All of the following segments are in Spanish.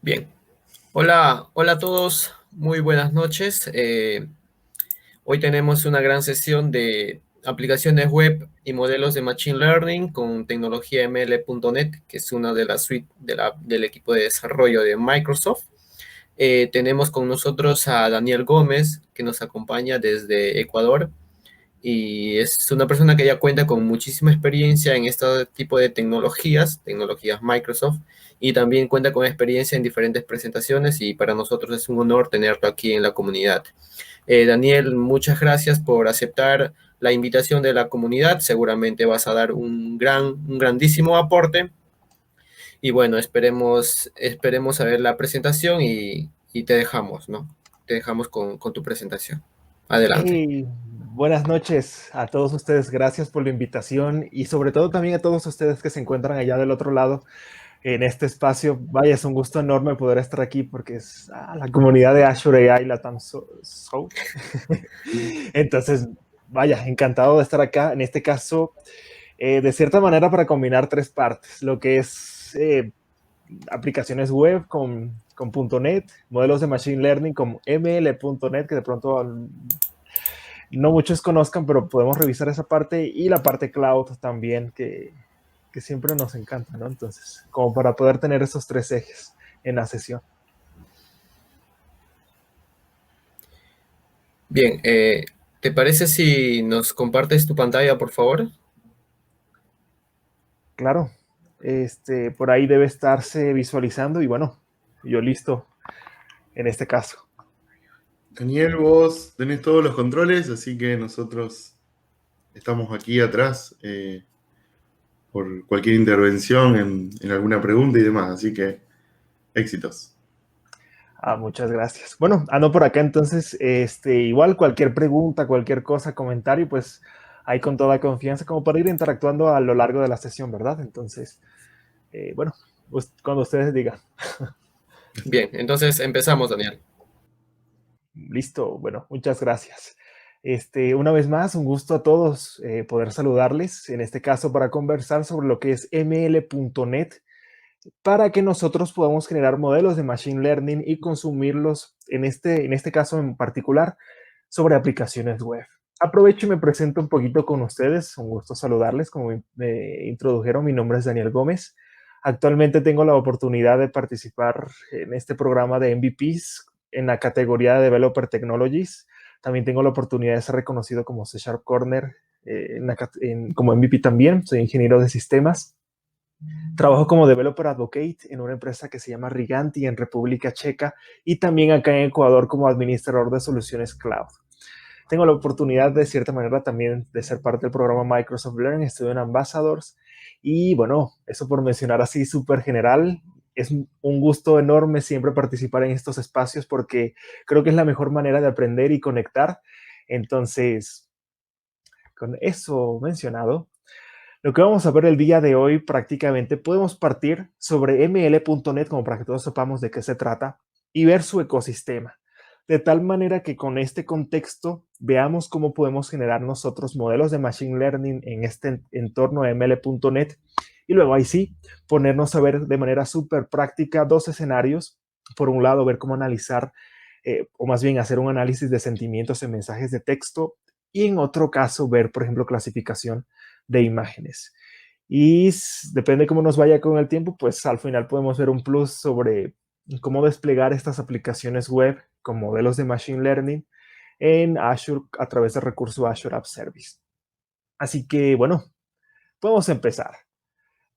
Bien, hola, hola a todos, muy buenas noches. Hoy tenemos una gran sesión de aplicaciones web y modelos de Machine Learning con tecnología ML.NET, que es una de las suites del equipo de desarrollo de Microsoft. Tenemos con nosotros a Daniel Gómez, que nos acompaña desde Ecuador y es una persona que ya cuenta con muchísima experiencia en este tipo de tecnologías Microsoft, y también cuenta con experiencia en diferentes presentaciones y para nosotros es un honor tenerlo aquí en la comunidad. Daniel, muchas gracias por aceptar la invitación de la comunidad, seguramente vas a dar un grandísimo aporte y bueno, esperemos a ver la presentación y te dejamos, ¿no? Te dejamos con tu presentación. Adelante. Hey, buenas noches a todos ustedes. Gracias por la invitación y sobre todo también a todos ustedes que se encuentran allá del otro lado en este espacio. Vaya, es un gusto enorme poder estar aquí porque es la comunidad de Azure AI Latam South. Entonces, vaya, encantado de estar acá. En este caso, de cierta manera para combinar tres partes, lo que es aplicaciones web con .NET, modelos de Machine Learning con ML.NET, que de pronto no muchos conozcan, pero podemos revisar esa parte y la parte cloud también, que siempre nos encanta, ¿no? Entonces, como para poder tener esos tres ejes en la sesión. Bien, ¿te parece si nos compartes tu pantalla, por favor? Claro, por ahí debe estarse visualizando y bueno, yo listo en este caso. Daniel, vos tenés todos los controles, así que nosotros estamos aquí atrás por cualquier intervención en alguna pregunta y demás, así que éxitos. Muchas gracias. Bueno, ando por acá entonces, igual cualquier pregunta, cualquier cosa, comentario, pues ahí con toda confianza como para ir interactuando a lo largo de la sesión, ¿verdad? Entonces, bueno, pues cuando ustedes digan. Bien, entonces empezamos, Daniel. Listo, bueno, muchas gracias. Una vez más, un gusto a todos poder saludarles, en este caso para conversar sobre lo que es ML.NET, para que nosotros podamos generar modelos de Machine Learning y consumirlos, en este caso en particular, sobre aplicaciones web. Aprovecho y me presento un poquito con ustedes, un gusto saludarles, como me introdujeron, mi nombre es Daniel Gómez. Actualmente tengo la oportunidad de participar en este programa de MVPs en la categoría de Developer Technologies. También tengo la oportunidad de ser reconocido como C Sharp Corner, como MVP también. Soy ingeniero de sistemas. Trabajo como Developer Advocate en una empresa que se llama Riganti en República Checa y también acá en Ecuador como administrador de soluciones cloud. Tengo la oportunidad de cierta manera también de ser parte del programa Microsoft Learn, Student Ambassadors y bueno, eso por mencionar así súper general. Es un gusto enorme siempre participar en estos espacios porque creo que es la mejor manera de aprender y conectar. Entonces, con eso mencionado, lo que vamos a ver el día de hoy prácticamente podemos partir sobre ml.net como para que todos sepamos de qué se trata y ver su ecosistema. De tal manera que con este contexto veamos cómo podemos generar nosotros modelos de Machine Learning en este entorno de ml.net y luego ahí sí ponernos a ver de manera súper práctica dos escenarios. Por un lado, ver cómo analizar o más bien hacer un análisis de sentimientos en mensajes de texto y en otro caso ver, por ejemplo, clasificación de imágenes. Y depende cómo nos vaya con el tiempo, pues al final podemos ver un plus sobre cómo desplegar estas aplicaciones web con modelos de Machine Learning en Azure a través del recurso Azure App Service. Así que, bueno, podemos empezar.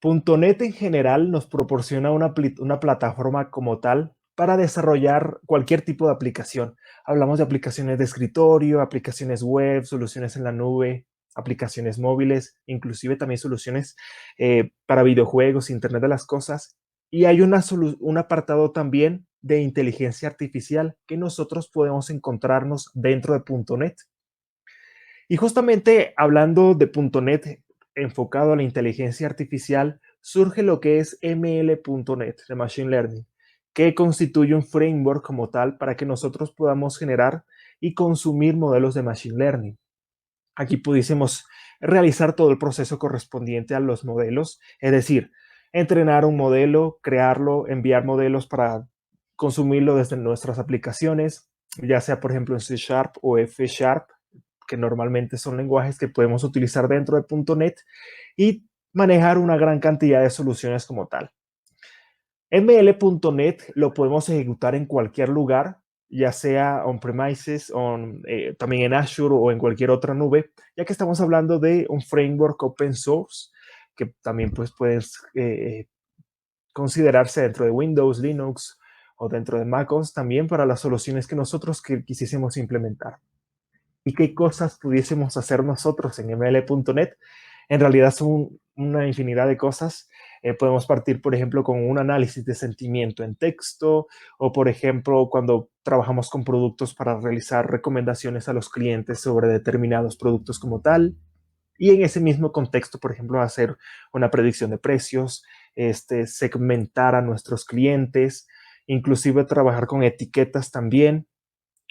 .NET en general nos proporciona una plataforma como tal para desarrollar cualquier tipo de aplicación. Hablamos de aplicaciones de escritorio, aplicaciones web, soluciones en la nube, aplicaciones móviles, inclusive también soluciones para videojuegos, Internet de las Cosas. Y hay un apartado también de inteligencia artificial que nosotros podemos encontrarnos dentro de .NET. Y justamente hablando de .NET enfocado a la inteligencia artificial, surge lo que es ML.NET de Machine Learning, que constituye un framework como tal para que nosotros podamos generar y consumir modelos de Machine Learning. Aquí pudiésemos realizar todo el proceso correspondiente a los modelos, es decir, entrenar un modelo, crearlo, enviar modelos para consumirlo desde nuestras aplicaciones, ya sea por ejemplo en C Sharp o F Sharp, que normalmente son lenguajes que podemos utilizar dentro de .NET y manejar una gran cantidad de soluciones como tal. ML.NET lo podemos ejecutar en cualquier lugar, ya sea on-premises, también en Azure o en cualquier otra nube, ya que estamos hablando de un framework open source que también pues, puedes considerarse dentro de Windows, Linux o dentro de MacOS también para las soluciones que nosotros quisiésemos implementar. ¿Y qué cosas pudiésemos hacer nosotros en ML.NET? En realidad son una infinidad de cosas. Podemos partir, por ejemplo, con un análisis de sentimiento en texto o, por ejemplo, cuando trabajamos con productos para realizar recomendaciones a los clientes sobre determinados productos como tal. Y en ese mismo contexto, por ejemplo, hacer una predicción de precios, segmentar a nuestros clientes, inclusive trabajar con etiquetas también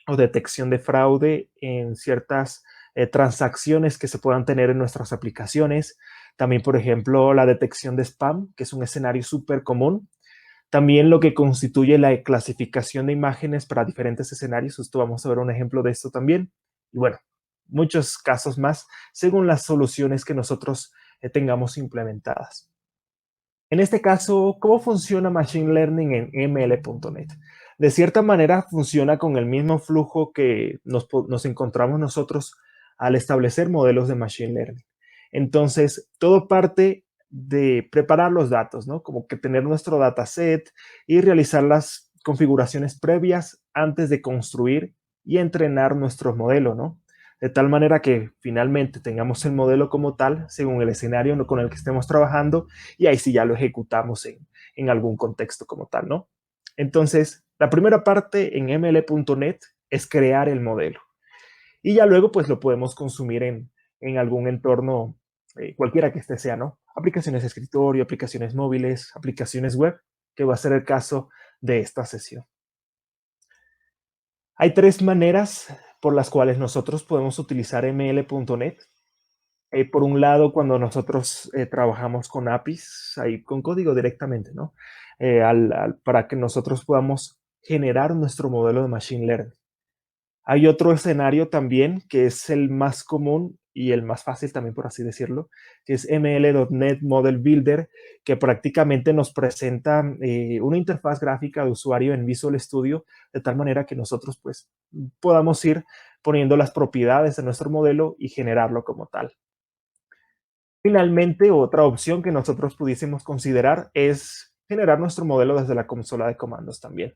o detección de fraude en ciertas transacciones que se puedan tener en nuestras aplicaciones. También, por ejemplo, la detección de spam, que es un escenario súper común. También lo que constituye la clasificación de imágenes para diferentes escenarios. Justo vamos a ver un ejemplo de esto también. Y bueno, muchos casos más según las soluciones que nosotros tengamos implementadas. En este caso, ¿cómo funciona Machine Learning en ML.NET? De cierta manera, funciona con el mismo flujo que nos encontramos nosotros al establecer modelos de Machine Learning. Entonces, todo parte de preparar los datos, ¿no? Como que tener nuestro dataset y realizar las configuraciones previas antes de construir y entrenar nuestro modelo, ¿no? De tal manera que finalmente tengamos el modelo como tal, según el escenario con el que estemos trabajando, y ahí sí ya lo ejecutamos en algún contexto como tal, ¿no? Entonces, la primera parte en ml.net es crear el modelo. Y ya luego, pues lo podemos consumir en algún entorno, cualquiera que este sea, ¿no? Aplicaciones de escritorio, aplicaciones móviles, aplicaciones web, que va a ser el caso de esta sesión. Hay tres maneras por las cuales nosotros podemos utilizar ml.net. Por un lado, cuando nosotros trabajamos con APIs, ahí con código directamente, ¿no? Para que nosotros podamos generar nuestro modelo de Machine Learning. Hay otro escenario también que es el más común y el más fácil también, por así decirlo, que es ML.NET Model Builder, que prácticamente nos presenta una interfaz gráfica de usuario en Visual Studio, de tal manera que nosotros pues podamos ir poniendo las propiedades de nuestro modelo y generarlo como tal. Finalmente, otra opción que nosotros pudiésemos considerar es generar nuestro modelo desde la consola de comandos también.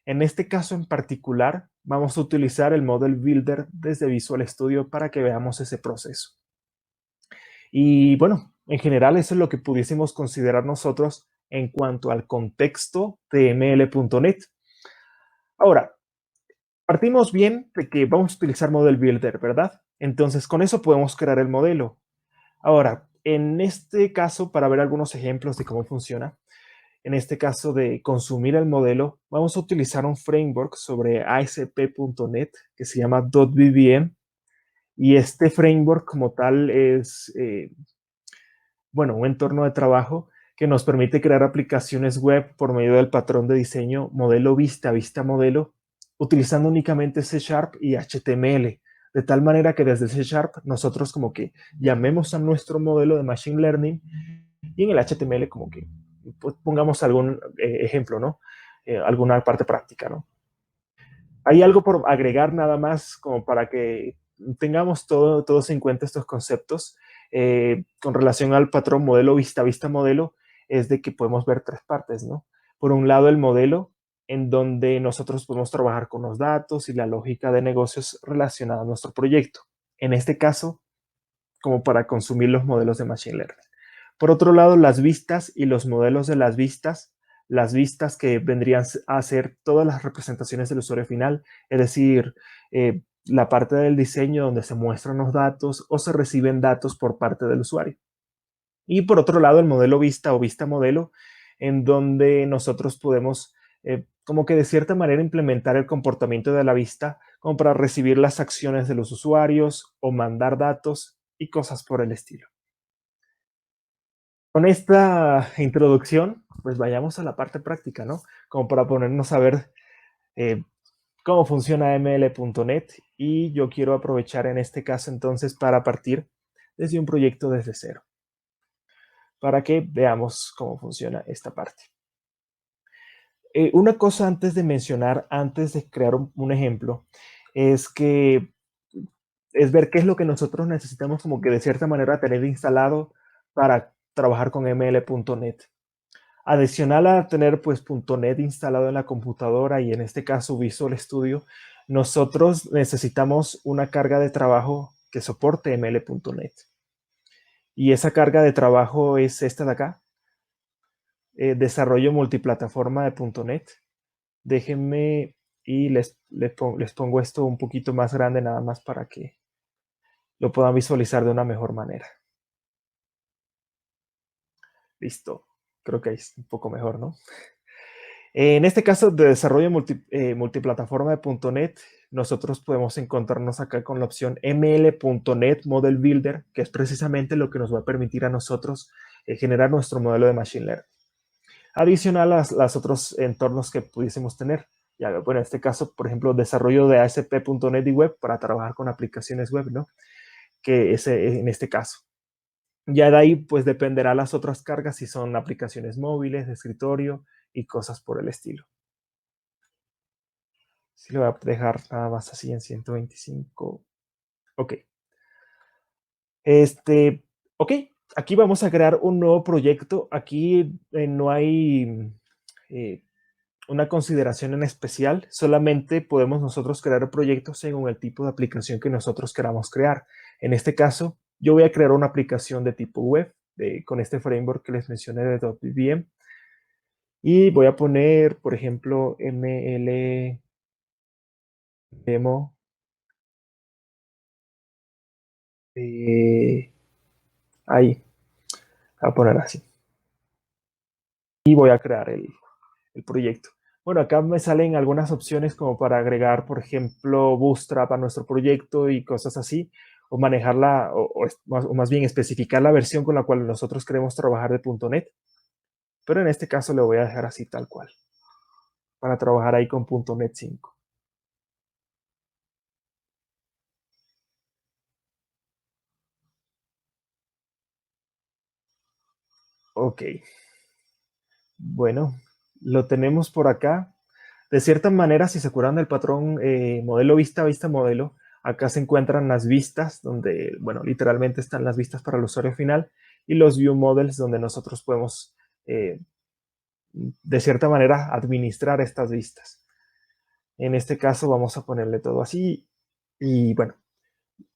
En este caso en particular, vamos a utilizar el Model Builder desde Visual Studio para que veamos ese proceso. Y bueno, en general eso es lo que pudiésemos considerar nosotros en cuanto al contexto de ml.net. Ahora, partimos bien de que vamos a utilizar Model Builder, ¿verdad? Entonces, con eso podemos crear el modelo. Ahora, en este caso, para ver algunos ejemplos de cómo funciona, en este caso de consumir el modelo, vamos a utilizar un framework sobre ASP.NET que se llama .vbm, y este framework como tal es, bueno, un entorno de trabajo que nos permite crear aplicaciones web por medio del patrón de diseño modelo vista modelo, utilizando únicamente C Sharp y HTML, de tal manera que desde C Sharp nosotros como que llamemos a nuestro modelo de Machine Learning y en el HTML como que pues, pongamos algún ejemplo, ¿no? Alguna parte práctica, ¿no? Hay algo por agregar nada más como para que tengamos todos en cuenta estos conceptos. Con relación al patrón modelo vista modelo, es de que podemos ver tres partes, ¿no? Por un lado, el modelo, en donde nosotros podemos trabajar con los datos y la lógica de negocios relacionada a nuestro proyecto. En este caso, como para consumir los modelos de Machine Learning. Por otro lado, las vistas y los modelos de las vistas que vendrían a ser todas las representaciones del usuario final, es decir, la parte del diseño donde se muestran los datos o se reciben datos por parte del usuario. Y por otro lado, el modelo vista o vista modelo, en donde nosotros podemos, como que de cierta manera, implementar el comportamiento de la vista como para recibir las acciones de los usuarios o mandar datos y cosas por el estilo. Con esta introducción, pues vayamos a la parte práctica, ¿no? Como para ponernos a ver cómo funciona ml.net, y yo quiero aprovechar en este caso entonces para partir desde un proyecto desde cero, para que veamos cómo funciona esta parte. Una cosa antes de mencionar, antes de crear un ejemplo, es ver qué es lo que nosotros necesitamos como que de cierta manera tener instalado para trabajar con ml.net. Adicional a tener pues .NET instalado en la computadora y en este caso Visual Studio, nosotros necesitamos una carga de trabajo que soporte ml.net. Y esa carga de trabajo es esta de acá, desarrollo multiplataforma de .NET. Déjenme y les pongo esto un poquito más grande nada más para que lo puedan visualizar de una mejor manera. Listo. Creo que es un poco mejor, ¿no? En este caso de desarrollo multiplataforma de .NET, nosotros podemos encontrarnos acá con la opción ml.net Model Builder, que es precisamente lo que nos va a permitir a nosotros generar nuestro modelo de Machine Learning. Adicional a los otros entornos que pudiésemos tener. Ya, bueno, en este caso, por ejemplo, desarrollo de ASP.NET y web para trabajar con aplicaciones web, ¿no? Que es en este caso. Ya de ahí, pues dependerá las otras cargas, si son aplicaciones móviles, de escritorio y cosas por el estilo. Sí, lo voy a dejar nada más así en 125. Ok. Ok, aquí vamos a crear un nuevo proyecto. Aquí no hay una consideración en especial. Solamente podemos nosotros crear proyectos según el tipo de aplicación que nosotros queramos crear. En este caso, yo voy a crear una aplicación de tipo web con este framework que les mencioné de .vm. Y voy a poner, por ejemplo, ml demo ahí. Voy a poner así. Y voy a crear el proyecto. Bueno, acá me salen algunas opciones como para agregar, por ejemplo, Bootstrap a nuestro proyecto y cosas así, o manejarla, o más bien especificar la versión con la cual nosotros queremos trabajar de .NET. Pero en este caso le voy a dejar así tal cual, para trabajar ahí con .NET 5. Ok. Bueno, lo tenemos por acá. De cierta manera, si se acuerdan del patrón modelo vista, vista modelo, acá se encuentran las vistas, donde, bueno, literalmente están las vistas para el usuario final, y los view models, donde nosotros podemos, de cierta manera, administrar estas vistas. En este caso vamos a ponerle todo así. Y bueno,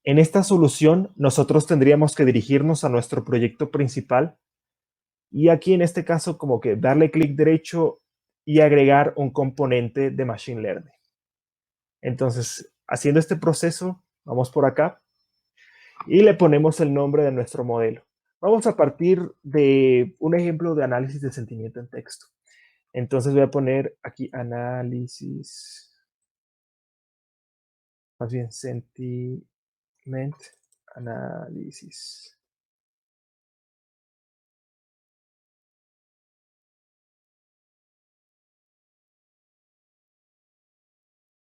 en esta solución nosotros tendríamos que dirigirnos a nuestro proyecto principal, y aquí en este caso como que darle clic derecho y agregar un componente de Machine Learning. Entonces, haciendo este proceso, vamos por acá y le ponemos el nombre de nuestro modelo. Vamos a partir de un ejemplo de análisis de sentimiento en texto. Entonces voy a poner aquí análisis, más bien sentiment análisis.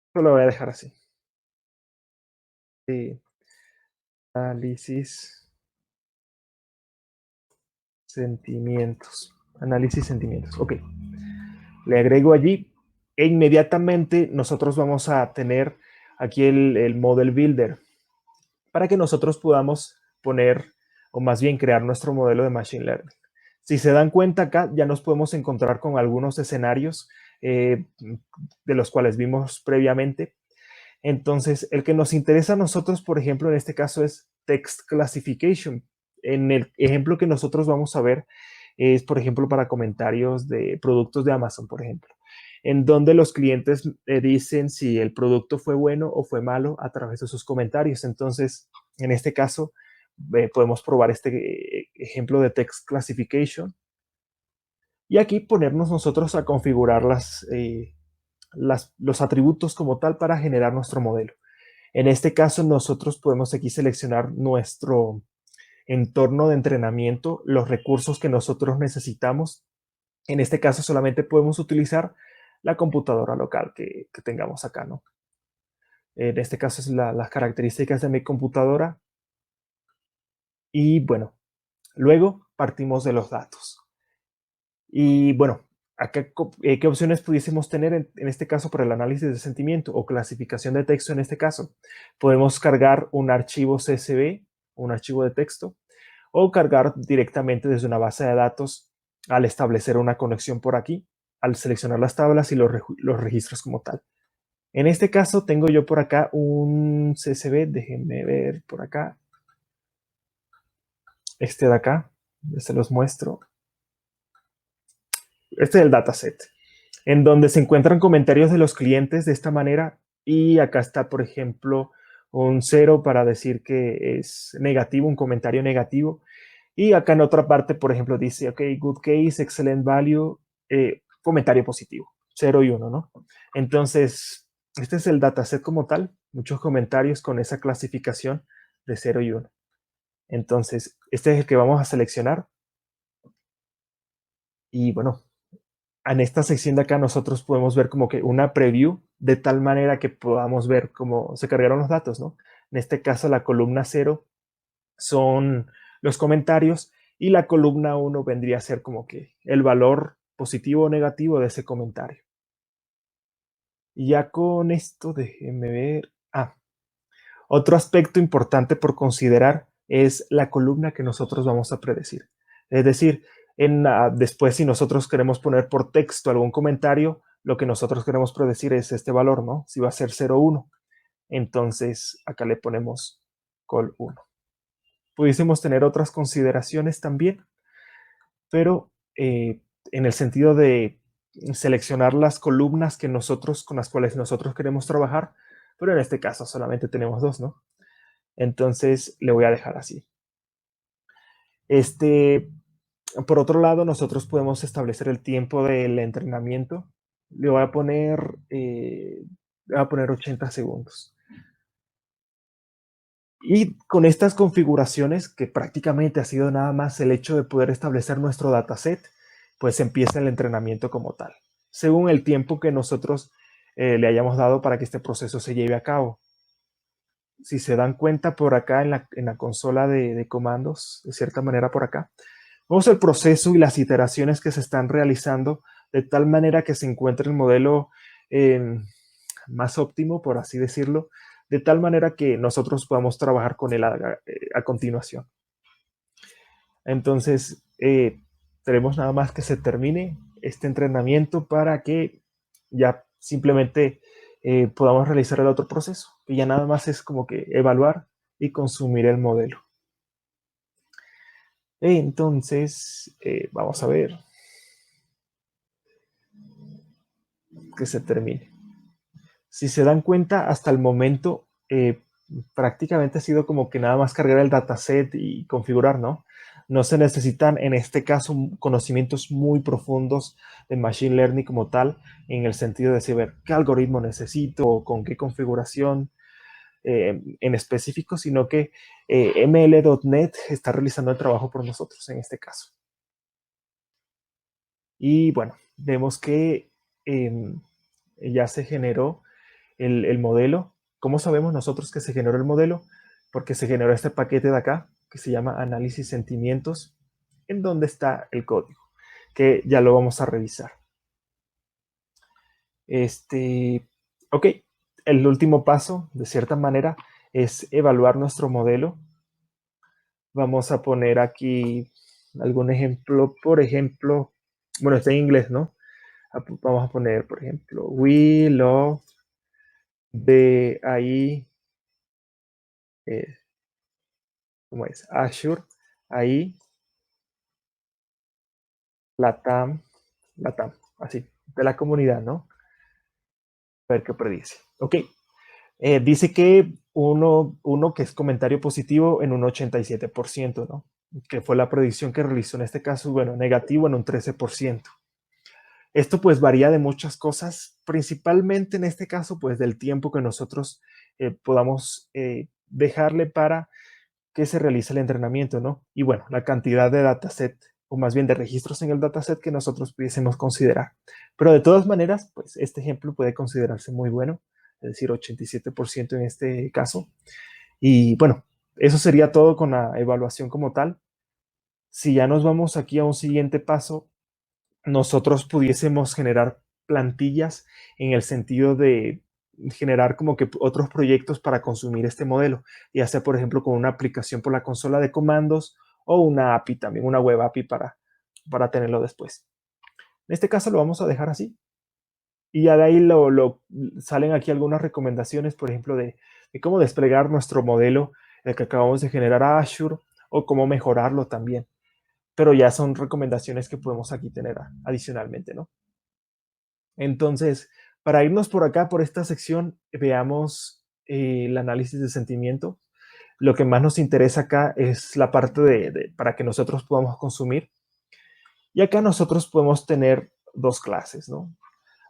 Esto lo voy a dejar así. Análisis sentimientos. Análisis sentimientos. Ok. Le agrego allí e inmediatamente nosotros vamos a tener aquí el Model Builder para que nosotros podamos poner, o más bien crear nuestro modelo de Machine Learning. Si se dan cuenta acá, ya nos podemos encontrar con algunos escenarios de los cuales vimos previamente. Entonces, el que nos interesa a nosotros, por ejemplo, en este caso es Text Classification. En el ejemplo que nosotros vamos a ver es, por ejemplo, para comentarios de productos de Amazon, por ejemplo, en donde los clientes dicen si el producto fue bueno o fue malo a través de sus comentarios. Entonces, en este caso, podemos probar este ejemplo de Text Classification y aquí ponernos nosotros a configurar los atributos como tal para generar nuestro modelo. En este caso, nosotros podemos aquí seleccionar entorno de entrenamiento los recursos que nosotros necesitamos. En este caso solamente podemos utilizar la computadora local que tengamos acá, ¿no? En este caso es las características de mi computadora. Y bueno, luego partimos de los datos. Y bueno, acá, ¿qué opciones pudiésemos tener en este caso para el análisis de sentimiento o clasificación de texto en este caso? Podemos cargar un archivo CSV, un archivo de texto, o cargar directamente desde una base de datos al establecer una conexión por aquí, al seleccionar las tablas y los registros como tal. En este caso tengo yo por acá un CSV, déjenme ver por acá, este de acá, se los muestro. Este es el dataset, en donde se encuentran comentarios de los clientes de esta manera, y acá está, por ejemplo, un 0 para decir que es negativo, un comentario negativo, y acá en otra parte, por ejemplo, dice, ok, good case, excellent value, comentario positivo, 0 y 1, ¿no? Entonces, este es el dataset como tal, muchos comentarios con esa clasificación de 0 y 1. Entonces, este es el que vamos a seleccionar. Y bueno, en esta sección de acá nosotros podemos ver como que una preview de tal manera que podamos ver cómo se cargaron los datos, ¿no? En este caso, la columna 0 son los comentarios y la columna 1 vendría a ser como que el valor positivo o negativo de ese comentario. Y ya con esto, déjenme ver. Otro aspecto importante por considerar es la columna que nosotros vamos a predecir. Es decir, después si nosotros queremos poner por texto algún comentario, lo que nosotros queremos predecir es este valor, ¿no? Si va a ser 0, 1. Entonces, acá le ponemos col 1. Pudiésemos tener otras consideraciones también, pero en el sentido de seleccionar las columnas con las cuales nosotros queremos trabajar, pero en este caso solamente tenemos 2, ¿no? Entonces le voy a dejar así. Por otro lado, nosotros podemos establecer el tiempo del entrenamiento. Le voy a poner 80 segundos. Y con estas configuraciones, que prácticamente ha sido nada más el hecho de poder establecer nuestro dataset, pues empieza el entrenamiento como tal, según el tiempo que nosotros le hayamos dado para que este proceso se lleve a cabo. Si se dan cuenta por acá en la consola de comandos, de cierta manera por acá, vemos el proceso y las iteraciones que se están realizando de tal manera que se encuentre el modelo más óptimo, por así decirlo, de tal manera que nosotros podamos trabajar con él a continuación. Entonces, tenemos nada más que se termine este entrenamiento para que ya simplemente podamos realizar el otro proceso, que ya nada más es como que evaluar y consumir el modelo. Entonces, vamos a ver que se termine. Si se dan cuenta, hasta el momento prácticamente ha sido como que nada más cargar el dataset y configurar, ¿no? No se necesitan, en este caso, conocimientos muy profundos de Machine Learning como tal, en el sentido de saber qué algoritmo necesito o con qué configuración en específico, sino que ML.NET está realizando el trabajo por nosotros en este caso. Y bueno, vemos que ya se generó el modelo. ¿Cómo sabemos nosotros que se generó el modelo? Porque se generó este paquete de acá, que se llama análisis sentimientos, en donde está el código, que ya lo vamos a revisar. Ok, el último paso, de cierta manera, es evaluar nuestro modelo. Vamos a poner aquí algún ejemplo, por ejemplo, bueno, está en inglés, ¿no? Vamos a poner, por ejemplo, we love de ahí, ¿cómo es? Azure, ahí, Latam, así, de la comunidad, ¿no? A ver qué predice. Ok, dice que uno que es comentario positivo en un 87%, ¿no? Que fue la predicción que realizó en este caso, bueno, negativo en un 13%. Esto pues varía de muchas cosas, principalmente en este caso pues del tiempo que nosotros podamos dejarle para que se realiza el entrenamiento, ¿no? Y bueno, la cantidad de dataset, o más bien de registros en el dataset que nosotros pudiésemos considerar. Pero de todas maneras, pues este ejemplo puede considerarse muy bueno, es decir, 87% en este caso. Y bueno, eso sería todo con la evaluación como tal. Si ya nos vamos aquí a un siguiente paso, nosotros pudiésemos generar plantillas en el sentido de generar como que otros proyectos para consumir este modelo, ya sea por ejemplo con una aplicación por la consola de comandos o una API también, una web API para tenerlo después. En este caso lo vamos a dejar así. Y ya de ahí salen aquí algunas recomendaciones, por ejemplo, de cómo desplegar nuestro modelo, el que acabamos de generar a Azure, o cómo mejorarlo también. Pero ya son recomendaciones que podemos aquí tener adicionalmente, ¿no? Entonces, para irnos por acá, por esta sección, veamos el análisis de sentimiento. Lo que más nos interesa acá es la parte para que nosotros podamos consumir. Y acá nosotros podemos tener dos clases, ¿no?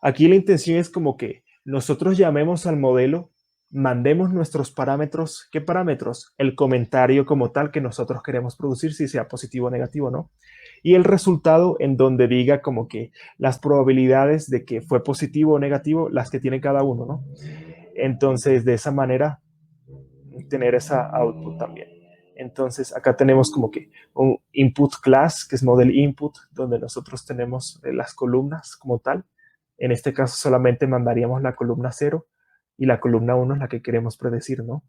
Aquí la intención es como que nosotros llamemos al modelo, mandemos nuestros parámetros. ¿Qué parámetros? El comentario como tal que nosotros queremos producir, si sea positivo o negativo, ¿no? Y el resultado en donde diga como que las probabilidades de que fue positivo o negativo, las que tiene cada uno, ¿no? Entonces, de esa manera, tener esa output también. Entonces, acá tenemos como que un input class, que es model input, donde nosotros tenemos las columnas como tal. En este caso solamente mandaríamos la columna 0 y la columna 1 es la que queremos predecir, ¿no?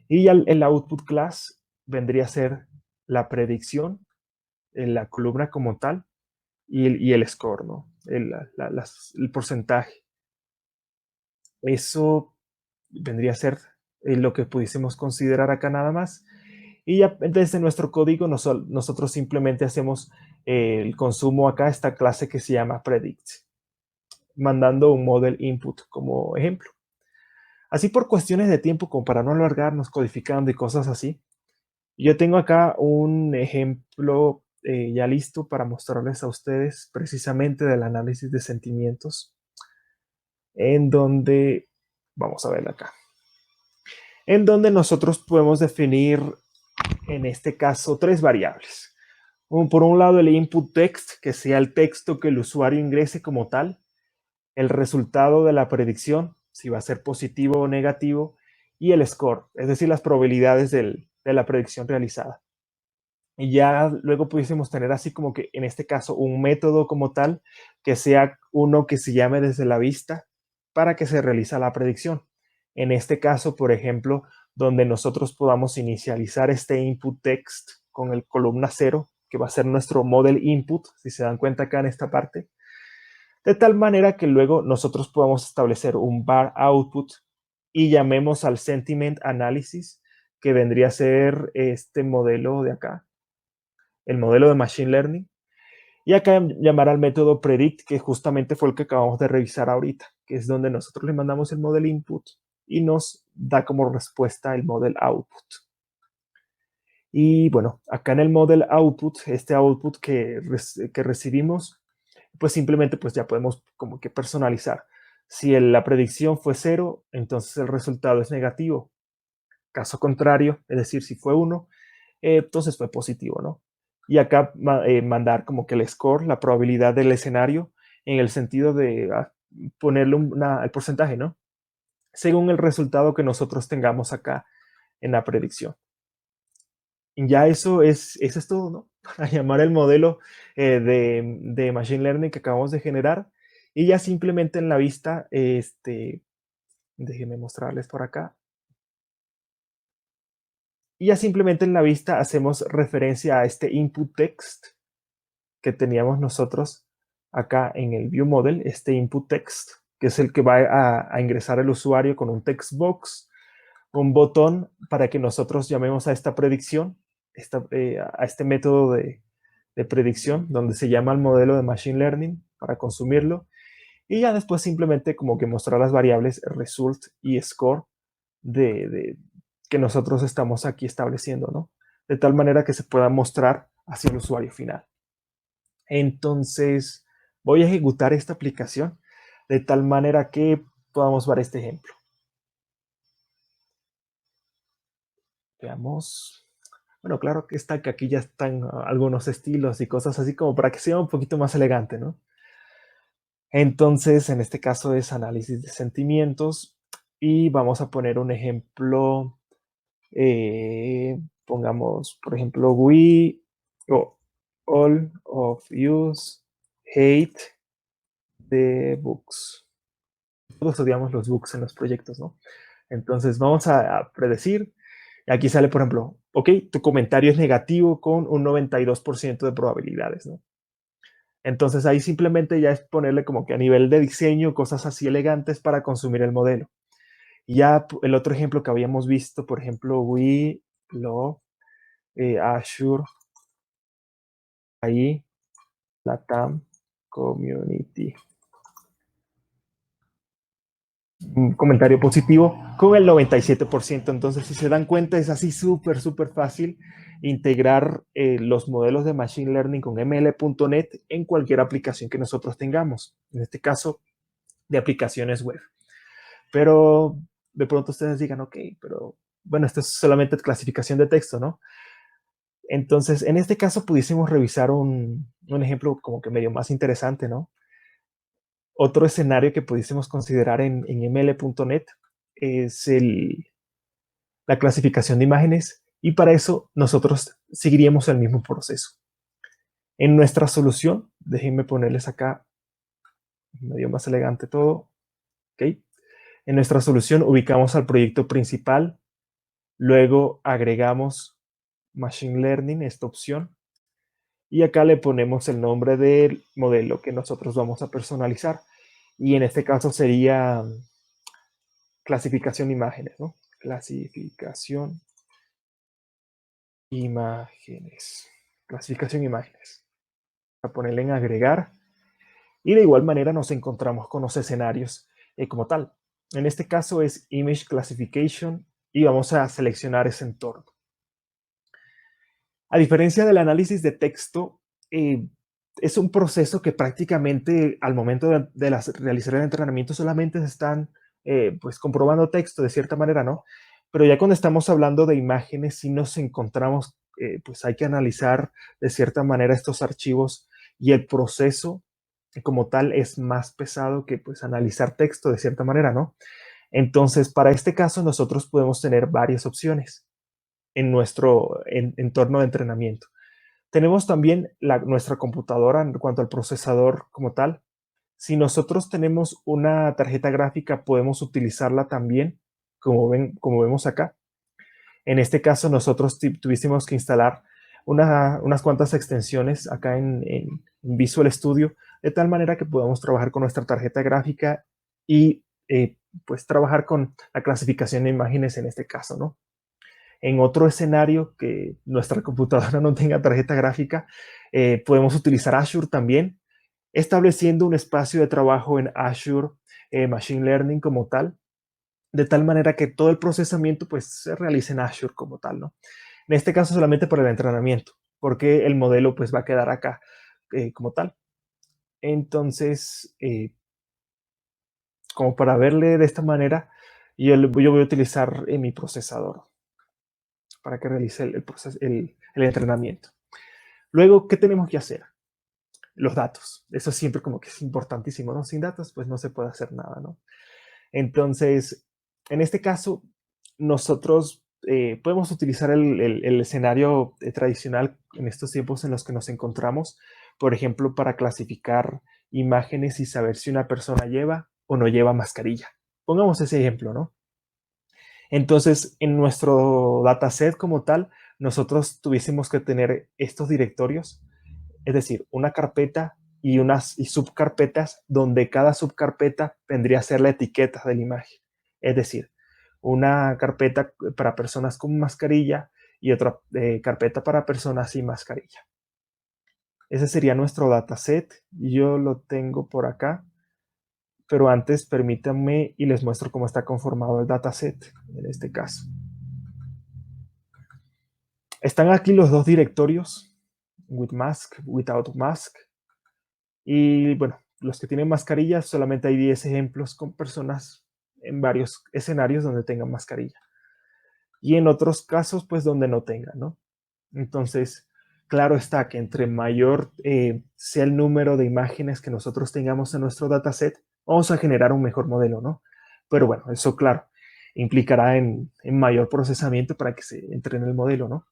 Y el output class vendría a ser la predicción en la columna como tal y el score, ¿no? El porcentaje. Eso vendría a ser lo que pudiésemos considerar acá nada más. Y ya desde nuestro código nosotros simplemente hacemos el consumo acá, esta clase que se llama predict, mandando un model input como ejemplo. Así por cuestiones de tiempo, como para no alargarnos codificando y cosas así, yo tengo acá un ejemplo ya listo para mostrarles a ustedes precisamente del análisis de sentimientos, en donde, vamos a ver acá, en donde nosotros podemos definir, en este caso, tres variables. Por un lado, el input text, que sea el texto que el usuario ingrese como tal, el resultado de la predicción, si va a ser positivo o negativo, y el score, es decir, las probabilidades de la predicción realizada. Y ya luego pudiésemos tener así como que en este caso un método como tal que sea uno que se llame desde la vista para que se realiza la predicción. En este caso, por ejemplo, donde nosotros podamos inicializar este input text con el columna 0, que va a ser nuestro model input, si se dan cuenta acá en esta parte, de tal manera que luego nosotros podamos establecer un var output y llamemos al sentiment analysis, que vendría a ser este modelo de acá, el modelo de Machine Learning, y acá llamar al método predict, que justamente fue el que acabamos de revisar ahorita, que es donde nosotros le mandamos el model input y nos da como respuesta el model output. Y bueno, acá en el model output, este output que recibimos, pues simplemente pues ya podemos como que personalizar. Si la predicción fue 0, entonces el resultado es negativo. Caso contrario, es decir, si fue 1, entonces fue positivo, ¿no? Y acá mandar como que el score, la probabilidad del escenario, en el sentido de ponerle el porcentaje, ¿no? Según el resultado que nosotros tengamos acá en la predicción. Y ya eso es todo, ¿no? Para llamar el modelo de Machine Learning que acabamos de generar. Y ya simplemente en la vista, déjenme mostrarles por acá. Y ya simplemente en la vista hacemos referencia a este input text que teníamos nosotros acá en el view model, este input text, que es el que va a ingresar el usuario con un text box, un botón para que nosotros llamemos a esta predicción, a este método de predicción, donde se llama el modelo de Machine Learning para consumirlo. Y ya después simplemente como que mostrar las variables result y score que nosotros estamos aquí estableciendo, ¿no? De tal manera que se pueda mostrar hacia el usuario final. Entonces, voy a ejecutar esta aplicación de tal manera que podamos ver este ejemplo. Veamos. Bueno, claro que está que aquí ya están algunos estilos y cosas así como para que sea un poquito más elegante, ¿no? Entonces, en este caso es análisis de sentimientos y vamos a poner un ejemplo. Pongamos, por ejemplo, we all of use hate the books. Todos odiamos los books en los proyectos, ¿no? Entonces vamos a predecir. Aquí sale, por ejemplo, ok, tu comentario es negativo con un 92% de probabilidades, ¿no? Entonces ahí simplemente ya es ponerle como que a nivel de diseño cosas así elegantes para consumir el modelo. Y ya el otro ejemplo que habíamos visto, por ejemplo, we love Azure, ahí, Latam Community. Un comentario positivo con el 97%. Entonces, si se dan cuenta, es así súper, súper fácil integrar los modelos de Machine Learning con ML.NET en cualquier aplicación que nosotros tengamos. En este caso, de aplicaciones web. Pero de pronto ustedes digan, ok, pero bueno, esto es solamente clasificación de texto, ¿no? Entonces, en este caso pudiésemos revisar un ejemplo como que medio más interesante, ¿no? Otro escenario que pudiésemos considerar en ml.net es la clasificación de imágenes y para eso nosotros seguiríamos el mismo proceso. En nuestra solución, déjenme ponerles acá medio más elegante todo, ¿ok? En nuestra solución ubicamos al proyecto principal, luego agregamos Machine Learning, esta opción, y acá le ponemos el nombre del modelo que nosotros vamos a personalizar. Y en este caso sería clasificación de imágenes, ¿no? Clasificación imágenes. Clasificación imágenes. A ponerle en agregar. Y de igual manera nos encontramos con los escenarios como tal. En este caso es Image Classification y vamos a seleccionar ese entorno. A diferencia del análisis de texto, es un proceso que prácticamente al momento de realizar el entrenamiento solamente se están pues comprobando texto de cierta manera, ¿no? Pero ya cuando estamos hablando de imágenes, sí nos encontramos, pues hay que analizar de cierta manera estos archivos y el proceso como tal es más pesado que pues analizar texto de cierta manera, ¿no? Entonces, para este caso nosotros podemos tener varias opciones en nuestro entorno de entrenamiento. Tenemos también nuestra computadora en cuanto al procesador como tal. Si nosotros tenemos una tarjeta gráfica, podemos utilizarla también, como vemos acá. En este caso, nosotros tuvimos que instalar unas cuantas extensiones acá en Visual Studio, de tal manera que podamos trabajar con nuestra tarjeta gráfica y pues trabajar con la clasificación de imágenes en este caso, ¿no? En otro escenario que nuestra computadora no tenga tarjeta gráfica, podemos utilizar Azure también, estableciendo un espacio de trabajo en Azure Machine Learning como tal, de tal manera que todo el procesamiento pues se realice en Azure como tal, ¿no? En este caso solamente por el entrenamiento, porque el modelo pues va a quedar acá como tal. Entonces, como para verle de esta manera, yo voy a utilizar mi procesador para que realice el entrenamiento. Luego, ¿qué tenemos que hacer? Los datos. Eso siempre como que es importantísimo, ¿no? Sin datos, pues no se puede hacer nada, ¿no? Entonces, en este caso, nosotros podemos utilizar el escenario tradicional en estos tiempos en los que nos encontramos, por ejemplo, para clasificar imágenes y saber si una persona lleva o no lleva mascarilla. Pongamos ese ejemplo, ¿no? Entonces, en nuestro dataset como tal, nosotros tuviésemos que tener estos directorios, es decir, una carpeta y unas subcarpetas donde cada subcarpeta vendría a ser la etiqueta de la imagen. Es decir, una carpeta para personas con mascarilla y otra carpeta para personas sin mascarilla. Ese sería nuestro dataset. Yo lo tengo por acá, pero antes permítanme y les muestro cómo está conformado el dataset en este caso. Están aquí los dos directorios, with mask, without mask. Y bueno, los que tienen mascarillas, solamente hay 10 ejemplos con personas en varios escenarios donde tengan mascarilla. y en otros casos, pues donde no tenga, ¿no? Entonces, claro está que entre mayor sea el número de imágenes que nosotros tengamos en nuestro dataset, vamos a generar un mejor modelo, ¿no? Pero bueno, eso claro, implicará en mayor procesamiento para que se entrene el modelo, ¿no?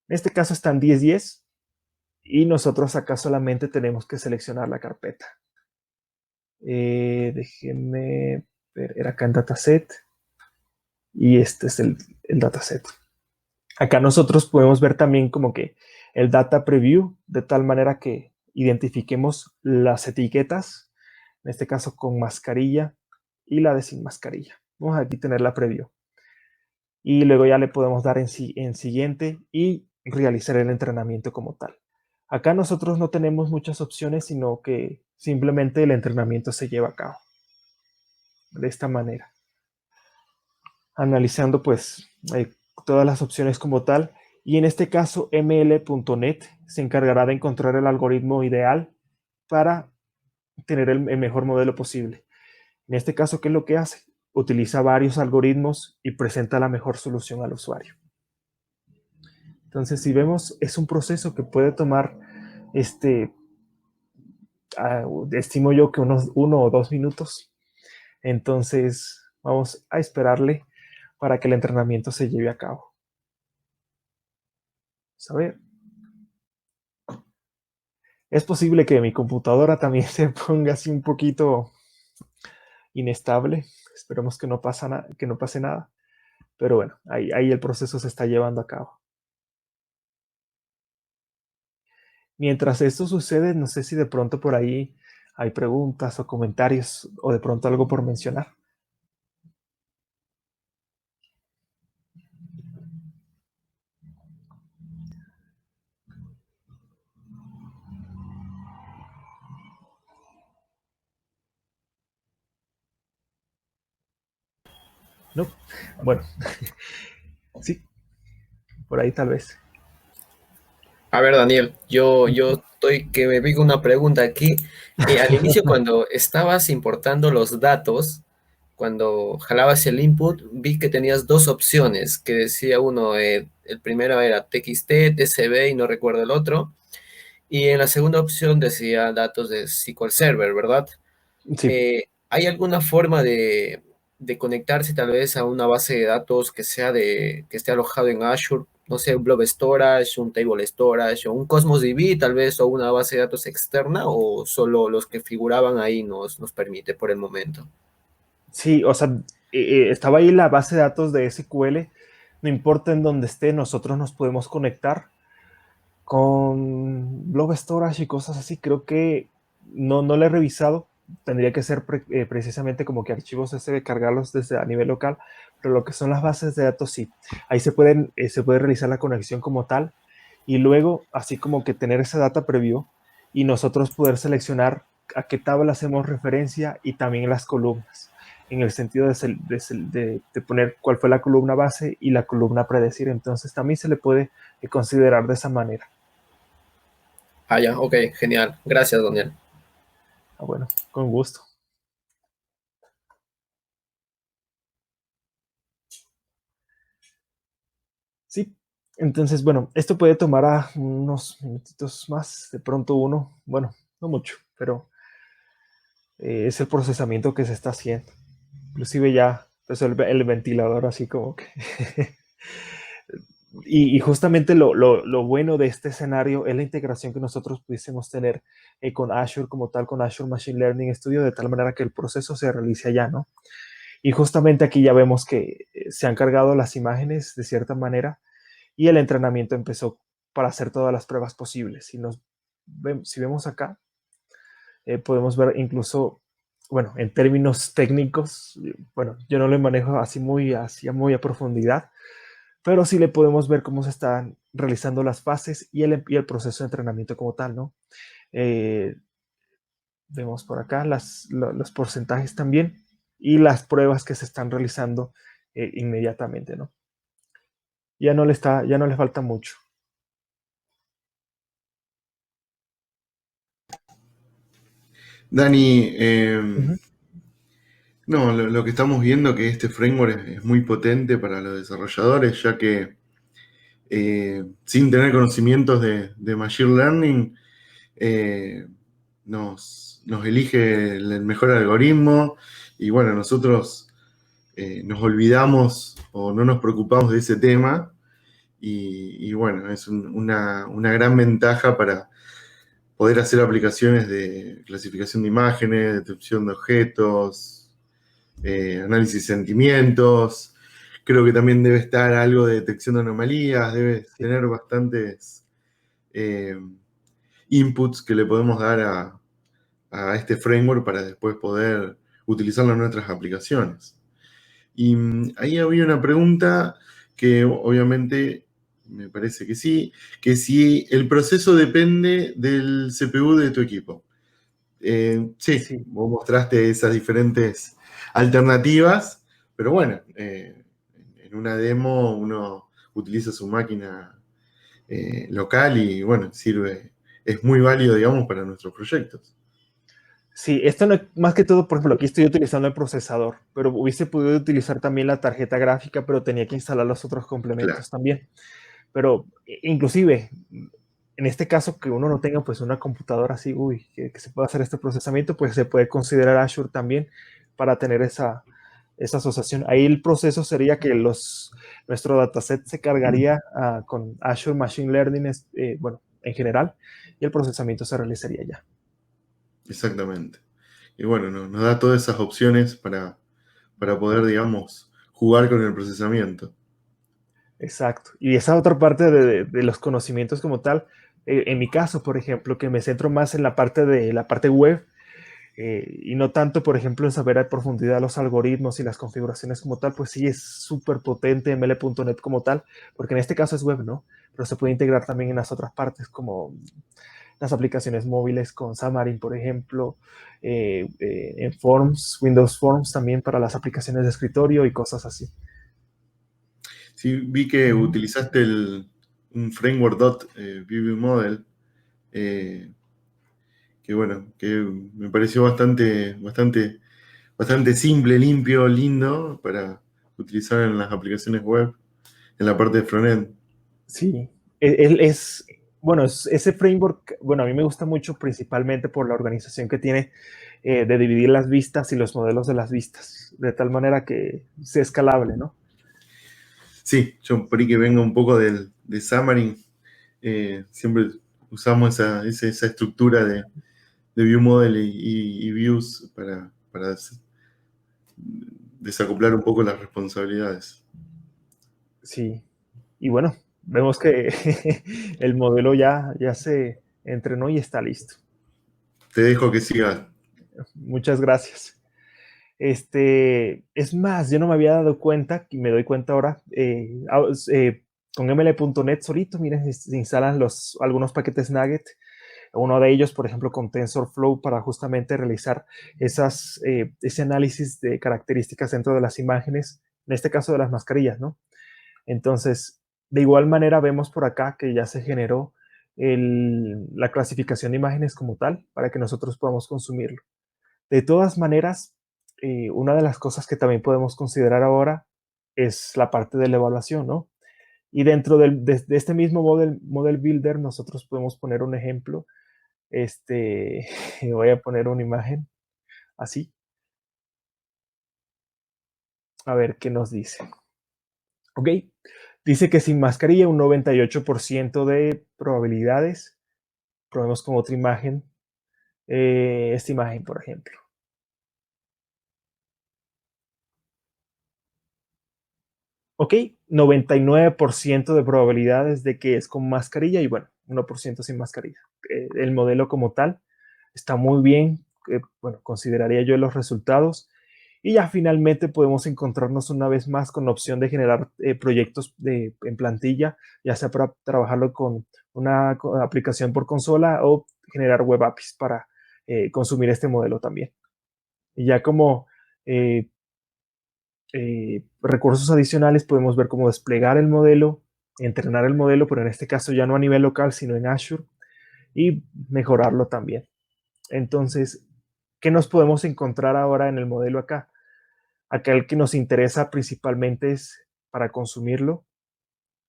En este caso están 10 y nosotros acá solamente tenemos que seleccionar la carpeta. Déjenme ver, era acá en dataset y este es el dataset. Acá nosotros podemos ver también como que el data preview, de tal manera que identifiquemos las etiquetas, en este caso con mascarilla y la de sin mascarilla. Vamos a aquí tener la preview. Y luego ya le podemos dar en siguiente y realizar el entrenamiento como tal. Acá nosotros no tenemos muchas opciones, sino que simplemente el entrenamiento se lleva a cabo de esta manera, analizando pues todas las opciones como tal. Y en este caso, ml.net se encargará de encontrar el algoritmo ideal para tener el mejor modelo posible. En este caso, ¿qué es lo que hace? Utiliza varios algoritmos y presenta la mejor solución al usuario. Entonces, si vemos, es un proceso que puede tomar, estimo yo que unos 1 o 2 minutos. Entonces, vamos a esperarle para que el entrenamiento se lleve a cabo. Vamos a ver. Es posible que mi computadora también se ponga así un poquito inestable. Esperemos que no pase nada. Pero bueno, ahí el proceso se está llevando a cabo. Mientras esto sucede, no sé si de pronto por ahí hay preguntas o comentarios o de pronto algo por mencionar. ¿No? Bueno, sí, por ahí tal vez. A ver, Daniel, yo estoy que me pico una pregunta aquí. Al inicio, cuando estabas importando los datos, cuando jalabas el input, vi que tenías dos opciones, que decía uno, el primero era TXT, TCB y no recuerdo el otro, y en la segunda opción decía datos de SQL Server, ¿verdad? Sí, ¿Hay alguna forma de conectarse tal vez a una base de datos que sea que esté alojado en Azure? No sé, un Blob Storage, un Table Storage o un Cosmos DB tal vez, o una base de datos externa, o solo los que figuraban ahí nos permite por el momento. sí, o sea, estaba ahí la base de datos de SQL. No importa en dónde esté, nosotros nos podemos conectar con Blob Storage y cosas así. Creo que no lo he revisado. Tendría que ser precisamente como que archivos SD, cargarlos desde a nivel local, pero lo que son las bases de datos sí. Ahí se puede realizar la conexión como tal y luego así como que tener esa data preview y nosotros poder seleccionar a qué tabla hacemos referencia y también las columnas, en el sentido de poner cuál fue la columna base y la columna predecir. Entonces también se le puede considerar de esa manera. Ah, ya, ok, genial. Gracias, Daniel. Ah, bueno, con gusto. Sí, entonces, bueno, esto puede tomar a unos minutitos más, de pronto uno, bueno, no mucho, pero es el procesamiento que se está haciendo. Inclusive ya empezó el ventilador así como que... y justamente lo bueno de este escenario es la integración que nosotros pudiésemos tener con Azure como tal, con Azure Machine Learning Studio, de tal manera que el proceso se realice allá, ¿no? Y justamente aquí ya vemos que se han cargado las imágenes de cierta manera y el entrenamiento empezó para hacer todas las pruebas posibles. Si vemos acá, podemos ver incluso, bueno, en términos técnicos, bueno, yo no lo manejo así muy a profundidad, pero sí le podemos ver cómo se están realizando las fases y el proceso de entrenamiento como tal, ¿no? Eh, Vemos por acá los porcentajes también y las pruebas que se están realizando inmediatamente, ¿no? Ya no le falta mucho. Dani, Uh -huh. No, lo que estamos viendo que este framework es muy potente para los desarrolladores, ya que sin tener conocimientos de Machine Learning, nos elige el mejor algoritmo y bueno, nosotros nos olvidamos o no nos preocupamos de ese tema y bueno, es una gran ventaja para poder hacer aplicaciones de clasificación de imágenes, detección de objetos, análisis de sentimientos. Creo que también debe estar algo de detección de anomalías, debe Sí. tener bastantes inputs que le podemos dar a este framework para después poder utilizarlo en nuestras aplicaciones. Y ahí había una pregunta que obviamente me parece que sí, que si el proceso depende del CPU de tu equipo. Sí, Sí. vos mostraste esas diferentes alternativas, pero bueno, en una demo uno utiliza su máquina local y bueno, sirve, es muy válido, digamos, para nuestros proyectos. Sí, esto no, más que todo, por ejemplo, aquí estoy utilizando el procesador, pero hubiese podido utilizar también la tarjeta gráfica, pero tenía que instalar los otros Claro, complementos también. Pero inclusive, en este caso que uno no tenga pues una computadora así, uy, que se pueda hacer este procesamiento, pues se puede considerar Azure también para tener esa asociación. Ahí el proceso sería que nuestro dataset se cargaría con Azure Machine Learning, bueno, en general, y el procesamiento se realizaría ya. exactamente. Y bueno, nos da todas esas opciones para poder, digamos, jugar con el procesamiento. Exacto. Y esa otra parte de los conocimientos como tal, en mi caso, por ejemplo, que me centro más en la parte web, y no tanto, por ejemplo, en saber a profundidad los algoritmos y las configuraciones como tal, pues sí es súper potente ml.net como tal, porque en este caso es web, ¿no? Pero se puede integrar también en las otras partes, como las aplicaciones móviles con Xamarin, por ejemplo, en Forms, Windows Forms también para las aplicaciones de escritorio y cosas así. Sí, vi que utilizaste un framework View Model, eh, que bueno, que me pareció bastante simple, limpio, lindo para utilizar en las aplicaciones web, en la parte de frontend. Sí, él es, bueno, ese framework, bueno, a mí me gusta mucho principalmente por la organización que tiene, de dividir las vistas y los modelos de las vistas, de tal manera que sea escalable, ¿no? Sí, yo por ahí que vengo un poco de Xamarin, siempre usamos esa estructura de View Model y Views para desacoplar un poco las responsabilidades. Sí, y bueno, vemos que el modelo ya se entrenó y está listo. Te dejo que sigas. Muchas gracias. Es más, yo no me había dado cuenta, y me doy cuenta ahora, con ml.net solito, miren, se instalan algunos paquetes Nugget. Uno de ellos, por ejemplo, con TensorFlow para justamente realizar ese análisis de características dentro de las imágenes, en este caso de las mascarillas, ¿no? Entonces, de igual manera vemos por acá que ya se generó la clasificación de imágenes como tal para que nosotros podamos consumirlo. De todas maneras, una de las cosas que también podemos considerar ahora es la parte de la evaluación, ¿no? Y dentro de este mismo model Builder, nosotros podemos poner un ejemplo. Voy a poner una imagen así, a ver qué nos dice. Ok, dice que sin mascarilla un 98% de probabilidades. Probemos con otra imagen, esta imagen, por ejemplo. Ok, 99% de probabilidades de que es con mascarilla y bueno, 1% sin mascarilla. El modelo como tal está muy bien, bueno, consideraría yo los resultados. Y ya finalmente podemos encontrarnos una vez más con la opción de generar proyectos en plantilla, ya sea para trabajarlo con una aplicación por consola o generar web APIs para consumir este modelo también. Y ya como eh, recursos adicionales podemos ver cómo desplegar el modelo, entrenar el modelo, pero en este caso ya no a nivel local, sino en Azure, y mejorarlo también. Entonces, ¿qué nos podemos encontrar ahora en el modelo acá? Acá el que nos interesa principalmente es para consumirlo.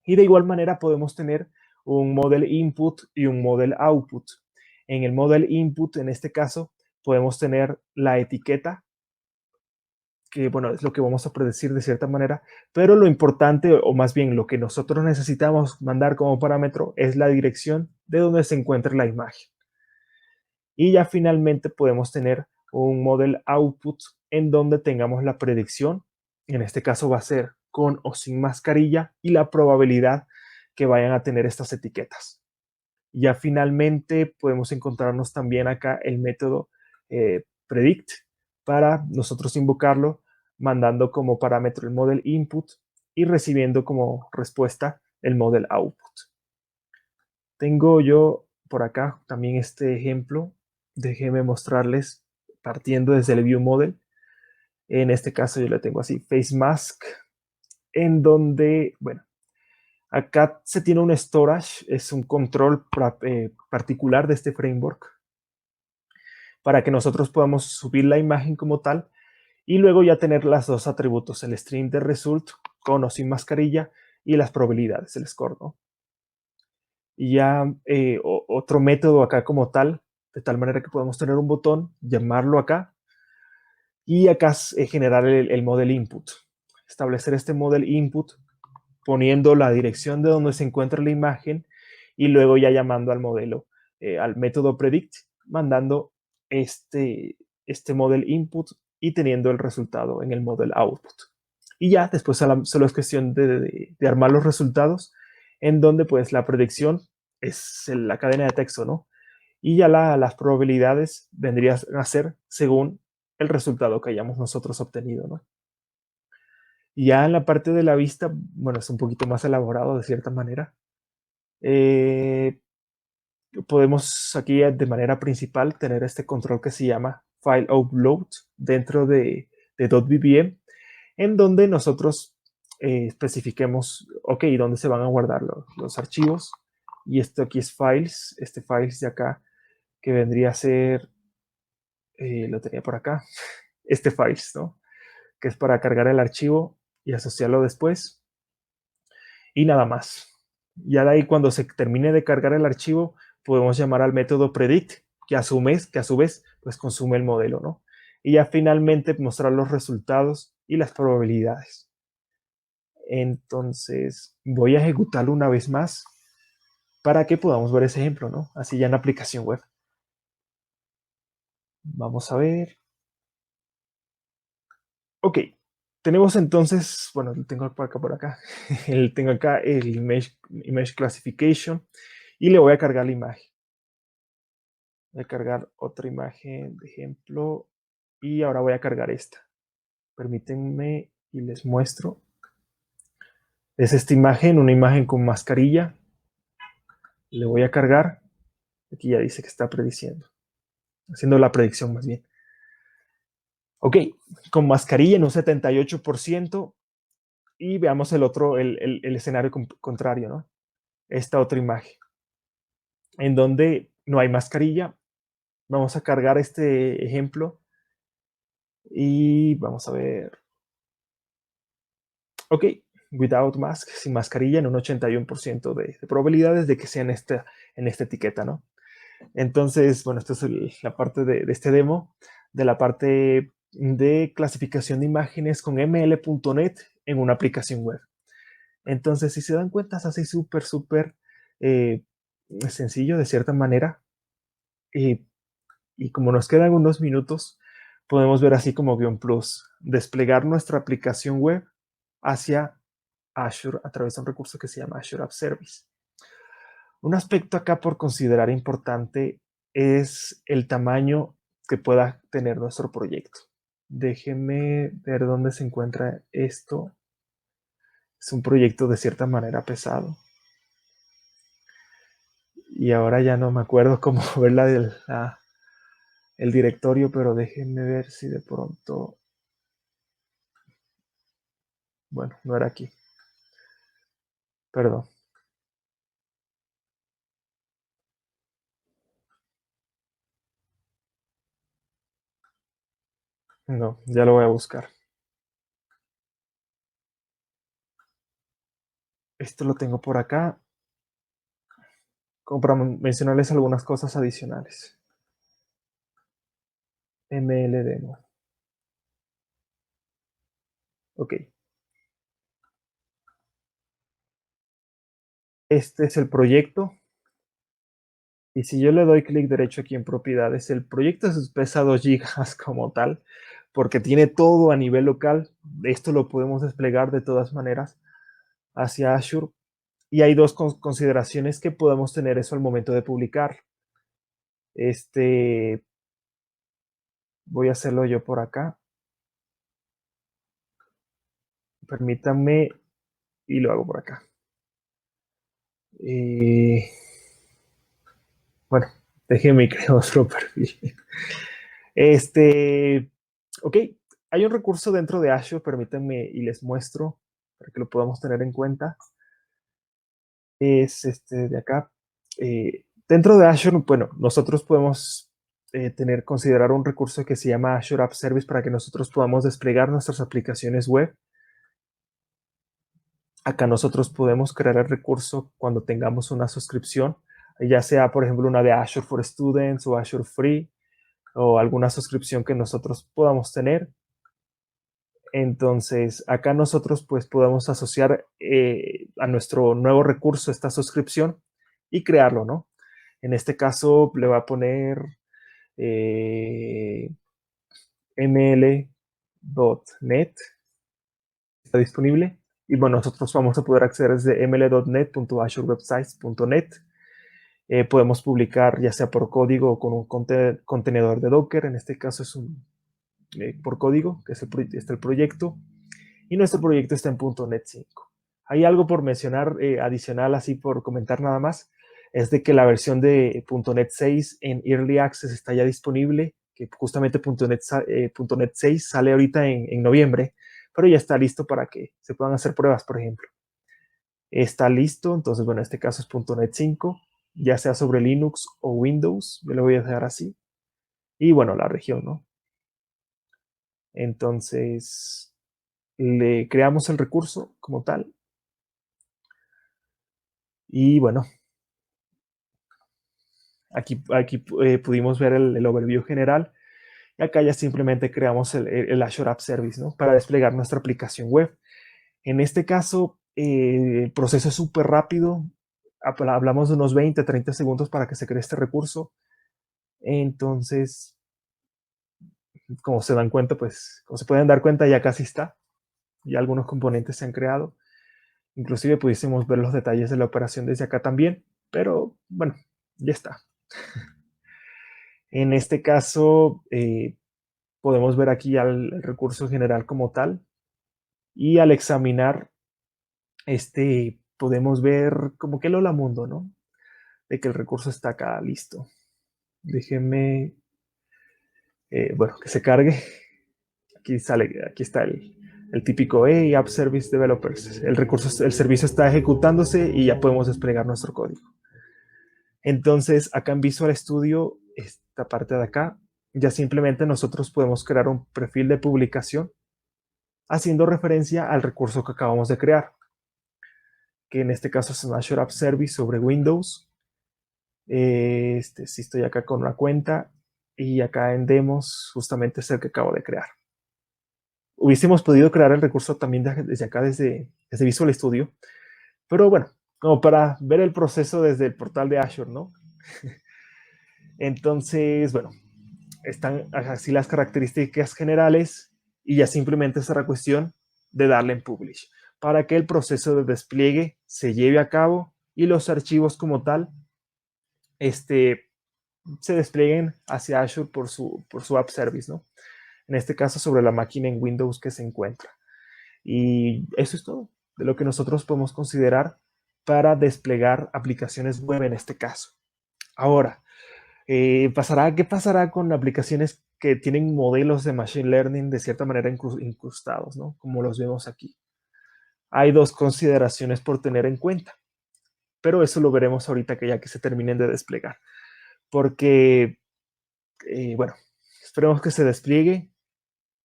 Y de igual manera podemos tener un model input y un model output. En el model input, en este caso, podemos tener la etiqueta, que bueno, es lo que vamos a predecir de cierta manera, pero lo importante, o más bien lo que nosotros necesitamos mandar como parámetro, es la dirección de donde se encuentra la imagen. Y ya finalmente podemos tener un model output en donde tengamos la predicción, en este caso va a ser con o sin mascarilla, y la probabilidad que vayan a tener estas etiquetas. Ya finalmente podemos encontrarnos también acá el método predict para nosotros invocarlo, mandando como parámetro el model input y recibiendo como respuesta el model output. Tengo yo por acá también este ejemplo. Déjenme mostrarles partiendo desde el view model. En este caso yo le tengo así, face mask, en donde, bueno, acá se tiene un storage, es un control particular de este framework para que nosotros podamos subir la imagen como tal y luego ya tener los dos atributos, el string de result con o sin mascarilla y las probabilidades, el score, ¿no? Y ya otro método acá como tal, de tal manera que podemos tener un botón, llamarlo acá y acá generar el model input. Establecer este model input poniendo la dirección de donde se encuentra la imagen y luego ya llamando al modelo, al método predict, mandando este model input y teniendo el resultado en el model output. Y ya después solo es cuestión de armar los resultados en donde pues la predicción es la cadena de texto, ¿no? Y ya las probabilidades vendrían a ser según el resultado que hayamos nosotros obtenido, ¿no? Y ya en la parte de la vista, bueno, es un poquito más elaborado de cierta manera. Podemos aquí de manera principal tener este control que se llama File Upload dentro de .vbm, en donde nosotros especifiquemos, ok, dónde se van a guardar los archivos. Y esto aquí es Files, este Files de acá, que vendría a ser, lo tenía por acá, este Files, ¿no? Que es para cargar el archivo y asociarlo después. Y nada más. Ya de ahí cuando se termine de cargar el archivo, podemos llamar al método predict, que a su vez, pues consume el modelo, ¿no? Y ya finalmente mostrar los resultados y las probabilidades. Entonces, voy a ejecutarlo una vez más para que podamos ver ese ejemplo, ¿no? Así ya en la aplicación web. Vamos a ver. Ok, tenemos entonces, bueno, lo tengo por acá. Tengo acá el image classification y le voy a cargar la imagen. Voy a cargar otra imagen de ejemplo y ahora voy a cargar esta. Permítanme y les muestro. Es esta imagen, una imagen con mascarilla. Le voy a cargar. Aquí ya dice que está prediciendo. Haciendo la predicción más bien. Ok, con mascarilla en un 78%. Y veamos el otro, el escenario contrario, ¿no? Esta otra imagen. En donde no hay mascarilla. Vamos a cargar este ejemplo. Y vamos a ver. Ok, without mask, sin mascarilla, en un 81% de probabilidades de que sea en esta etiqueta, ¿no? Entonces, bueno, esta es la parte de este demo, de la parte de clasificación de imágenes con ml.net en una aplicación web. Entonces, si se dan cuenta, es así súper eh, sencillo de cierta manera. Y como nos quedan unos minutos, podemos ver así como Guión Plus, desplegar nuestra aplicación web hacia Azure a través de un recurso que se llama Azure App Service. Un aspecto acá por considerar importante es el tamaño que pueda tener nuestro proyecto. Déjenme ver dónde se encuentra esto. Es un proyecto de cierta manera pesado. Y ahora ya no me acuerdo cómo ver el directorio, pero déjenme ver si de pronto... Bueno, no era aquí. Perdón. No, ya lo voy a buscar. Esto lo tengo por acá, como para mencionarles algunas cosas adicionales. ML Demo. Ok. Este es el proyecto. Y si yo le doy clic derecho aquí en propiedades, el proyecto pesa 2 gigas como tal, porque tiene todo a nivel local. Esto lo podemos desplegar de todas maneras hacia Azure. Y hay dos consideraciones que podemos tener eso al momento de publicar. Voy a hacerlo yo por acá. Permítanme y lo hago por acá. Bueno, déjenme crear otro perfil. Ok, hay un recurso dentro de Azure, permítanme y les muestro para que lo podamos tener en cuenta. Es este de acá. Dentro de Azure, bueno, nosotros podemos considerar un recurso que se llama Azure App Service para que nosotros podamos desplegar nuestras aplicaciones web. Acá nosotros podemos crear el recurso cuando tengamos una suscripción, ya sea, por ejemplo, una de Azure for Students o Azure Free, o alguna suscripción que nosotros podamos tener. Entonces, acá nosotros pues podemos asociar a nuestro nuevo recurso esta suscripción y crearlo, ¿no? En este caso le voy a poner ml.net, está disponible. Y bueno, nosotros vamos a poder acceder desde ml.net.azurewebsites.net. Podemos publicar ya sea por código o con un contenedor de Docker. En este caso es por código, que es el proyecto. Y nuestro proyecto está en .NET 5. Hay algo por mencionar adicional, así por comentar nada más, es de que la versión de .NET 6 en Early Access está ya disponible, que justamente .NET 6 sale ahorita en noviembre, pero ya está listo para que se puedan hacer pruebas, por ejemplo. Está listo, entonces, bueno, en este caso es .NET 5, ya sea sobre Linux o Windows, yo lo voy a dejar así. Y bueno, la región, ¿no? Entonces, le creamos el recurso como tal. Y bueno, aquí pudimos ver el overview general. Y acá ya simplemente creamos el Azure App Service, ¿no? Para desplegar nuestra aplicación web. En este caso, el proceso es súper rápido. Hablamos de unos 20, 30 segundos para que se cree este recurso. Entonces, como se dan cuenta, pues, como se pueden dar cuenta, ya casi está. Ya algunos componentes se han creado. Inclusive pudiésemos ver los detalles de la operación desde acá también. Pero bueno, ya está. En este caso, podemos ver aquí ya el recurso general como tal. Y al examinar, podemos ver como que el hola mundo, ¿no? De que el recurso está acá listo. Déjenme, bueno, que se cargue. Aquí sale, aquí está el típico App Service Developers. El servicio está ejecutándose y ya podemos desplegar nuestro código. Entonces, acá en Visual Studio, esta parte de acá, ya simplemente nosotros podemos crear un perfil de publicación haciendo referencia al recurso que acabamos de crear, que en este caso es un Azure App Service sobre Windows. Sí estoy acá con una cuenta y acá en Demos justamente es el que acabo de crear. Hubiésemos podido crear el recurso también desde acá, desde Visual Studio, pero bueno, como para ver el proceso desde el portal de Azure, ¿no? Entonces, bueno, están así las características generales y ya simplemente será cuestión de darle en Publish para que el proceso de despliegue se lleve a cabo y los archivos como tal se desplieguen hacia Azure por su App Service, ¿no? En este caso sobre la máquina en Windows que se encuentra. Y eso es todo de lo que nosotros podemos considerar para desplegar aplicaciones web en este caso. Ahora, ¿qué pasará con aplicaciones que tienen modelos de Machine Learning de cierta manera incrustados, ¿no? Como los vemos aquí. Hay dos consideraciones por tener en cuenta, pero eso lo veremos ahorita que ya que se terminen de desplegar. Porque, bueno, esperemos que se despliegue.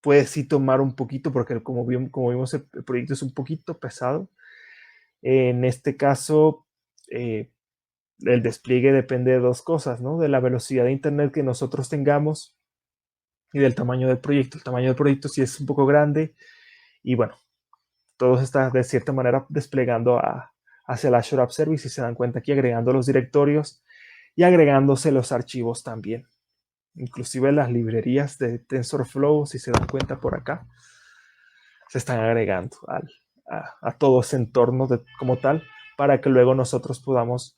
Puede sí tomar un poquito, porque como vimos el proyecto es un poquito pesado. En este caso, el despliegue depende de dos cosas, ¿no? De la velocidad de internet que nosotros tengamos y del tamaño del proyecto. El tamaño del proyecto sí es un poco grande y bueno, todo se está de cierta manera desplegando hacia el Azure App Service y se dan cuenta aquí agregando los directorios y agregándose los archivos también. Inclusive las librerías de TensorFlow, si se dan cuenta por acá, se están agregando a todo ese entorno como tal para que luego nosotros podamos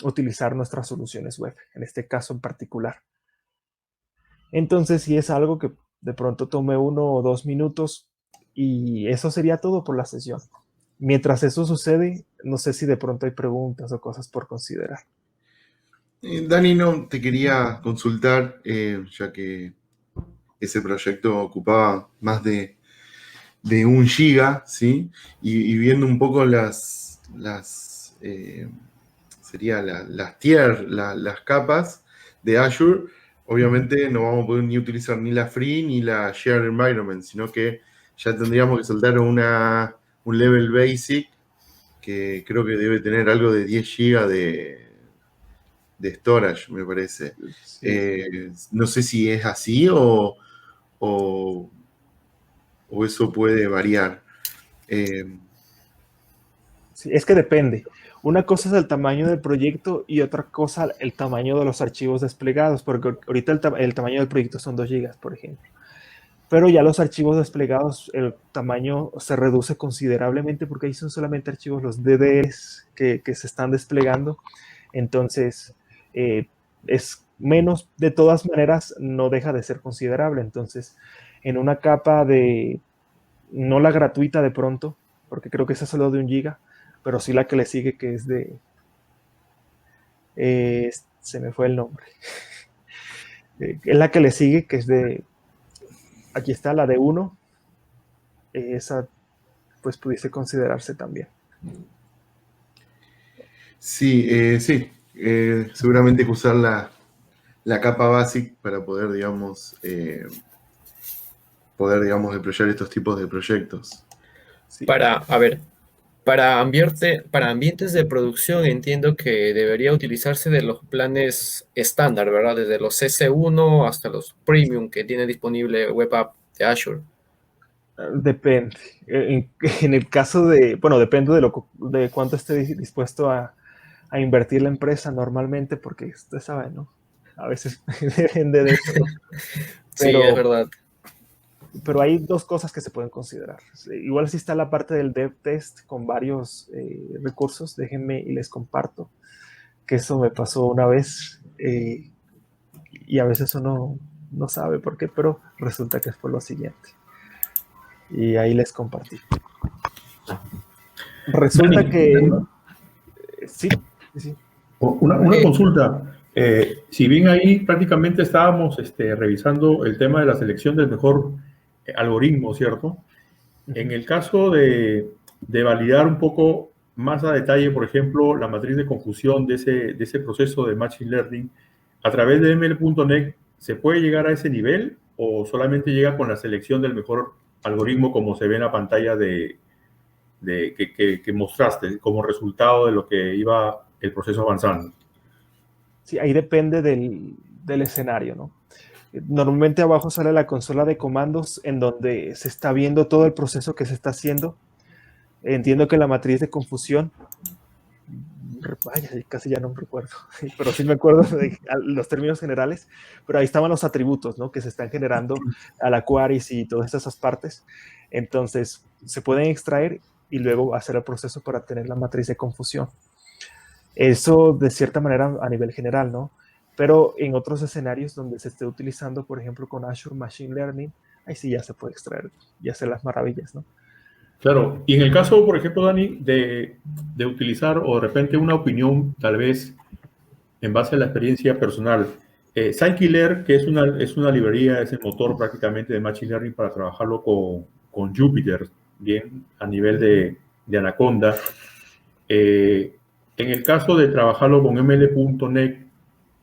utilizar nuestras soluciones web, en este caso en particular. Entonces, si es algo que de pronto tome 1 o 2 minutos y eso sería todo por la sesión. Mientras eso sucede, no sé si de pronto hay preguntas o cosas por considerar. Dani, no, te quería consultar, ya que ese proyecto ocupaba más de 1 giga, ¿sí? Y viendo un poco las tier, las capas de Azure, obviamente no vamos a poder ni utilizar ni la free ni la shared environment, sino que ya tendríamos que saltar un level basic que creo que debe tener algo de 10 gigas de storage, me parece. Sí. No sé si es así o eso puede variar. Sí, es que depende. Una cosa es el tamaño del proyecto y otra cosa el tamaño de los archivos desplegados, porque ahorita el tamaño del proyecto son 2 gigas, por ejemplo. Pero ya los archivos desplegados, el tamaño se reduce considerablemente porque ahí son solamente archivos, los DDs que se están desplegando. Entonces, es menos, de todas maneras, no deja de ser considerable. Entonces, en una capa no la gratuita de pronto, porque creo que esa es solo de 1 giga, pero sí la que le sigue, que es se me fue el nombre. Es la que le sigue, que es aquí está la de 1, esa pues pudiese considerarse también. Sí, sí. Seguramente hay que usar la capa basic para poder, digamos, deployar estos tipos de proyectos. Sí. A ver, para ambientes de producción entiendo que debería utilizarse de los planes estándar, ¿verdad? Desde los CS1 hasta los premium que tiene disponible Web App de Azure. Depende. En el caso bueno, depende de cuánto esté dispuesto a invertir la empresa normalmente, porque usted sabe, ¿no? A veces depende de eso, ¿no? Sí, es Pero, verdad. pero hay dos cosas que se pueden considerar. Igual si está la parte del dev test con varios recursos, déjenme y les comparto, que eso me pasó una vez y a veces uno no sabe por qué, pero resulta que fue lo siguiente. Y ahí les compartí. Resulta Dani, que sí, sí. una Eh, consulta. Si bien ahí prácticamente estábamos revisando el tema de la selección del mejor algoritmo, ¿cierto? En el caso de validar un poco más a detalle, por ejemplo, la matriz de confusión de ese proceso de Machine Learning, a través de ml.net, ¿se puede llegar a ese nivel o solamente llega con la selección del mejor algoritmo como se ve en la pantalla que mostraste como resultado de lo que iba el proceso avanzando? Sí, ahí depende del escenario, ¿no? Normalmente abajo sale la consola de comandos en donde se está viendo todo el proceso que se está haciendo. Entiendo que la matriz de confusión, vaya, casi ya no me recuerdo, pero sí me acuerdo de los términos generales, pero ahí estaban los atributos, ¿no? Que se están generando a la queries y todas esas partes. Entonces, se pueden extraer y luego hacer el proceso para tener la matriz de confusión. Eso de cierta manera a nivel general, ¿no? Pero en otros escenarios donde se esté utilizando, por ejemplo, con Azure Machine Learning, ahí sí ya se puede extraer y hacer las maravillas, ¿no? Claro, y en el caso, por ejemplo, Dani, de utilizar o de repente una opinión, tal vez en base a la experiencia personal, Scikit-Learn, que es una librería, es el motor prácticamente de Machine Learning para trabajarlo con Jupyter, bien, a nivel de Anaconda. En el caso de trabajarlo con ml.net,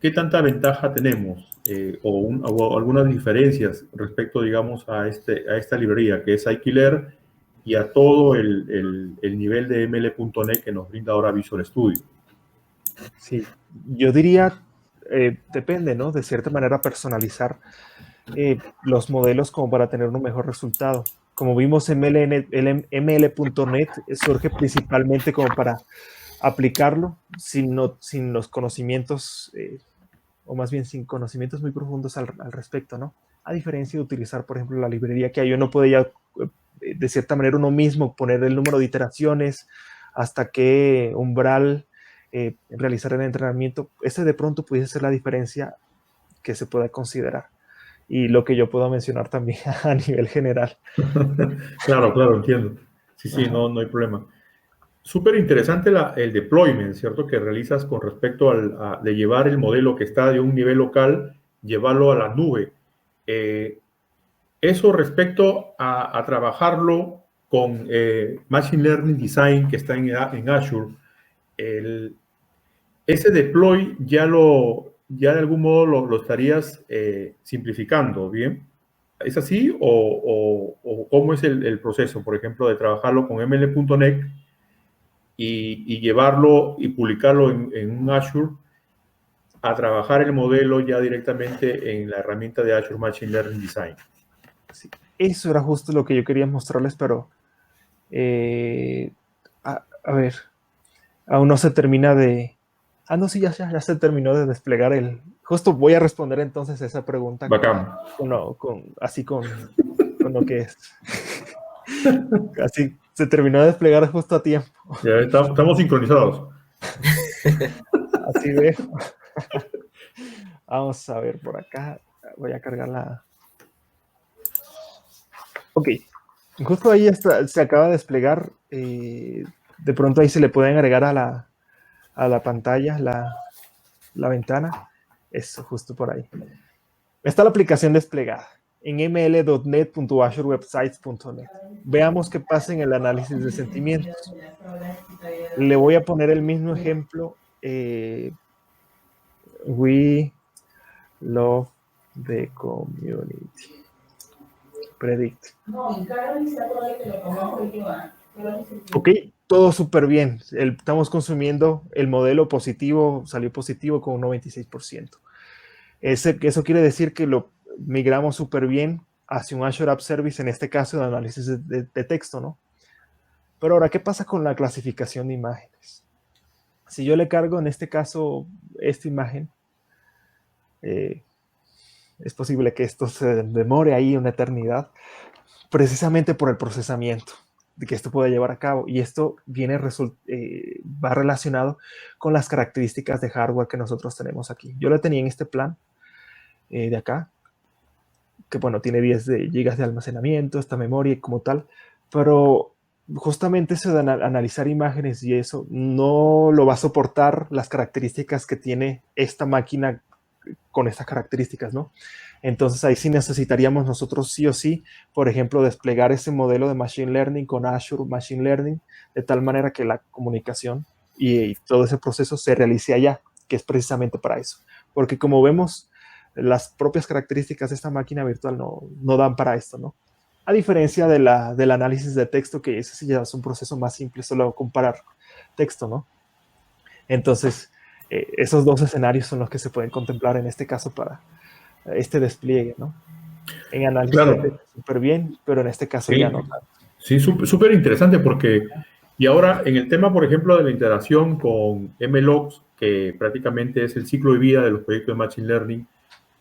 ¿qué tanta ventaja tenemos o algunas diferencias respecto, digamos, a esta librería que es Scikit-Learn y a todo el nivel de ML.NET que nos brinda ahora Visual Studio. Sí, yo diría, depende, ¿no? De cierta manera personalizar los modelos como para tener un mejor resultado. Como vimos, ML.NET surge principalmente como para aplicarlo sin los conocimientos, o más bien sin conocimientos muy profundos al respecto, ¿no? A diferencia de utilizar, por ejemplo, la librería, que ahí uno puede ya, de cierta manera, uno mismo poner el número de iteraciones, hasta qué umbral realizar el entrenamiento. Ese de pronto pudiese ser la diferencia que se pueda considerar. Y lo que yo puedo mencionar también a nivel general. Claro, entiendo. Sí, no hay problema. Súper interesante el deployment, ¿cierto? Que realizas con respecto de llevar el modelo que está de un nivel local, llevarlo a la nube. Eso respecto a trabajarlo con Machine Learning Design que está en Azure, ese deploy ya de algún modo lo estarías simplificando, ¿bien? ¿Es así o cómo es el proceso, por ejemplo, de trabajarlo con ML.NET y llevarlo y publicarlo en un Azure a trabajar el modelo ya directamente en la herramienta de Azure Machine Learning Design? Sí, eso era justo lo que yo quería mostrarles, pero a ver, aún no se termina de... Ah, no, sí, ya se terminó de desplegar el... Justo voy a responder entonces esa pregunta Bacán. con lo que es. Así se terminó de desplegar justo a tiempo. Ya estamos sincronizados. Así veo. Vamos a ver por acá. Voy a cargar la... Ok. Justo ahí se acaba de desplegar. De pronto ahí se le pueden agregar a la pantalla la ventana. Eso, justo por ahí. Está la aplicación desplegada en ml.net.azurewebsites.net. Veamos qué pasa en el análisis de sentimientos. Le voy a poner el mismo ejemplo. We love the community. Predict. Ok, todo súper bien. Estamos consumiendo el modelo positivo, salió positivo con un 96%. Eso quiere decir que lo migramos súper bien hacia un Azure App Service, en este caso de análisis de texto, ¿no? Pero ahora, ¿qué pasa con la clasificación de imágenes? Si yo le cargo, en este caso, esta imagen, es posible que esto se demore ahí una eternidad, precisamente por el procesamiento de que esto pueda llevar a cabo. Y esto va relacionado con las características de hardware que nosotros tenemos aquí. Yo lo tenía en este plan de acá, que bueno, tiene 10 GB de almacenamiento, esta memoria como tal, pero justamente eso de analizar imágenes y eso no lo va a soportar las características que tiene esta máquina con estas características, ¿no? Entonces ahí sí necesitaríamos nosotros sí o sí, por ejemplo, desplegar ese modelo de Machine Learning con Azure Machine Learning, de tal manera que la comunicación y todo ese proceso se realice allá, que es precisamente para eso. Porque como vemos, las propias características de esta máquina virtual no dan para esto, ¿no? A diferencia del análisis de texto, que ese sí ya es un proceso más simple, solo comparar texto, ¿no? Entonces, esos dos escenarios son los que se pueden contemplar en este caso para este despliegue, ¿no? En análisis de texto súper bien, pero en este caso sí, ya no. Sí, súper interesante porque, y ahora en el tema, por ejemplo, de la integración con MLOps, que prácticamente es el ciclo de vida de los proyectos de Machine Learning,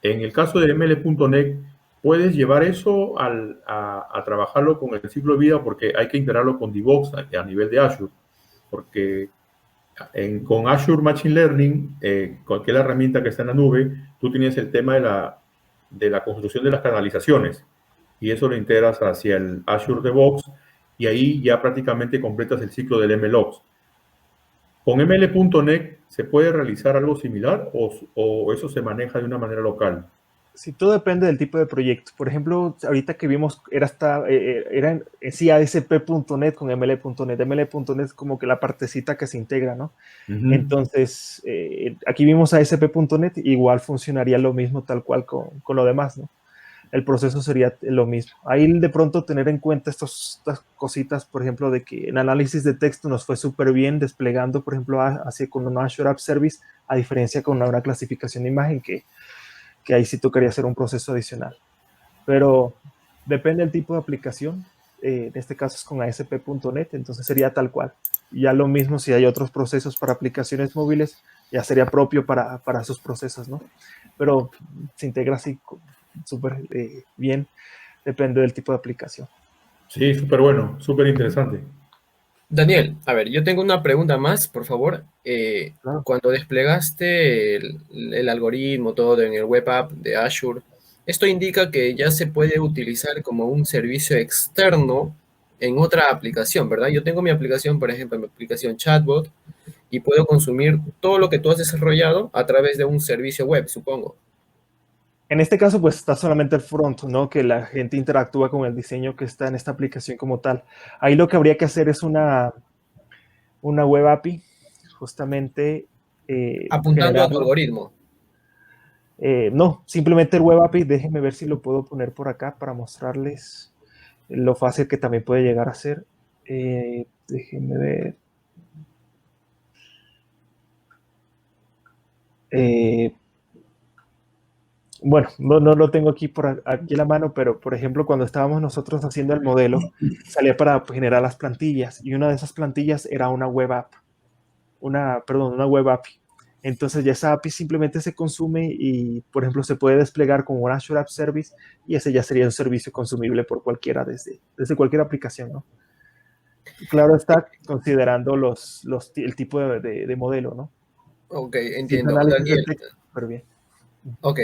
en el caso de ML.NET, ¿puedes llevar eso a trabajarlo con el ciclo de vida? Porque hay que integrarlo con DevOps a nivel de Azure, porque con Azure Machine Learning, cualquier herramienta que está en la nube, tú tienes el tema de la construcción de las canalizaciones y eso lo integras hacia el Azure DevOps y ahí ya prácticamente completas el ciclo del MLOps. ¿Con ML.NET se puede realizar algo similar o eso se maneja de una manera local? Sí, todo depende del tipo de proyecto. Por ejemplo, ahorita que vimos era en sí ASP.NET con ML.NET. ML.NET es como que la partecita que se integra, ¿no? Entonces, aquí vimos ASP.NET, igual funcionaría lo mismo tal cual con lo demás, ¿no? el proceso sería lo mismo. Ahí de pronto tener en cuenta estas cositas, por ejemplo, de que en análisis de texto nos fue súper bien desplegando, por ejemplo, así con un Azure App Service, a diferencia con una clasificación de imagen que ahí sí tocaría hacer un proceso adicional. Pero depende del tipo de aplicación. En este caso es con ASP.NET, entonces sería tal cual. Ya lo mismo si hay otros procesos para aplicaciones móviles, ya sería propio para sus procesos, ¿no? Pero se integra así súper bien, depende del tipo de aplicación. Sí, súper bueno, súper interesante. Daniel, a ver, yo tengo una pregunta más, por favor. Claro. Cuando desplegaste el algoritmo, todo en el web app de Azure, esto indica que ya se puede utilizar como un servicio externo en otra aplicación, ¿verdad? Yo tengo mi aplicación, por ejemplo, mi aplicación Chatbot, y puedo consumir todo lo que tú has desarrollado a través de un servicio web, supongo. En este caso, pues está solamente el front, ¿no? Que la gente interactúa con el diseño que está en esta aplicación como tal. Ahí lo que habría que hacer es una web API, justamente Apuntando a tu generarlo. algoritmo. No, simplemente el web API, déjenme ver si lo puedo poner por acá para mostrarles lo fácil que también puede llegar a ser. Déjenme ver. Bueno, no lo tengo aquí aquí en la mano, pero por ejemplo, cuando estábamos nosotros haciendo el modelo, salía para generar las plantillas y una de esas plantillas era una web app, una web API. Entonces ya esa API simplemente se consume y, por ejemplo, se puede desplegar con un Azure App Service y ese ya sería un servicio consumible por cualquiera desde cualquier aplicación, ¿no? Claro está, considerando el tipo de modelo, ¿no? Ok, Si es entiendo. análisis de Daniel, texto, súper bien. ok.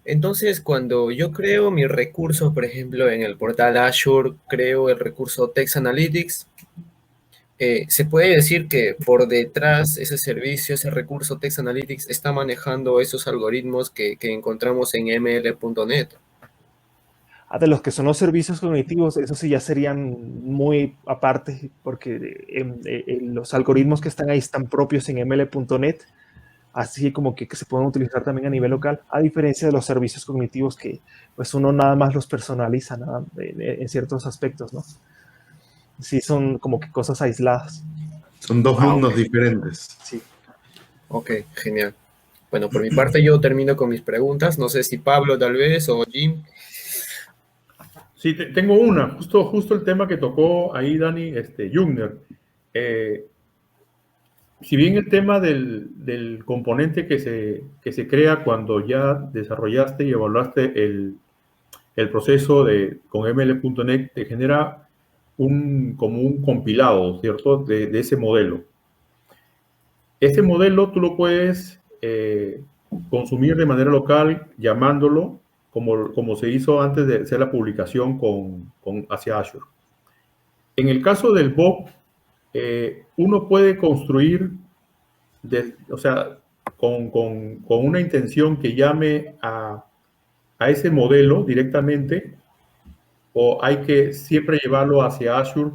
Entonces, cuando yo creo mi recurso, por ejemplo, en el portal Azure, creo el recurso Text Analytics, se puede decir que por detrás ese servicio, ese recurso Text Analytics está manejando esos algoritmos que encontramos en ml.net. De los que son los servicios cognitivos, eso sí ya serían muy aparte, porque los algoritmos que están ahí están propios en ml.net, así como que se pueden utilizar también a nivel local, a diferencia de los servicios cognitivos que pues uno nada más los personaliza en ciertos aspectos, ¿no? Sí, son como que cosas aisladas. Son dos Ah, mundos ok. diferentes. Sí. Ok, genial. Bueno, por mi parte yo termino con mis preguntas. No sé si Pablo tal vez o Jim. Sí, tengo una, justo el tema que tocó ahí Dani Jungner. Si bien el tema del componente que se crea cuando ya desarrollaste y evaluaste el proceso con ml.net, te genera como un compilado, ¿cierto? De ese modelo. Este modelo tú lo puedes consumir de manera local llamándolo como se hizo antes de hacer la publicación hacia Azure. En el caso del Bob, uno puede construir, o sea, con una intención que llame a ese modelo directamente, o hay que siempre llevarlo hacia Azure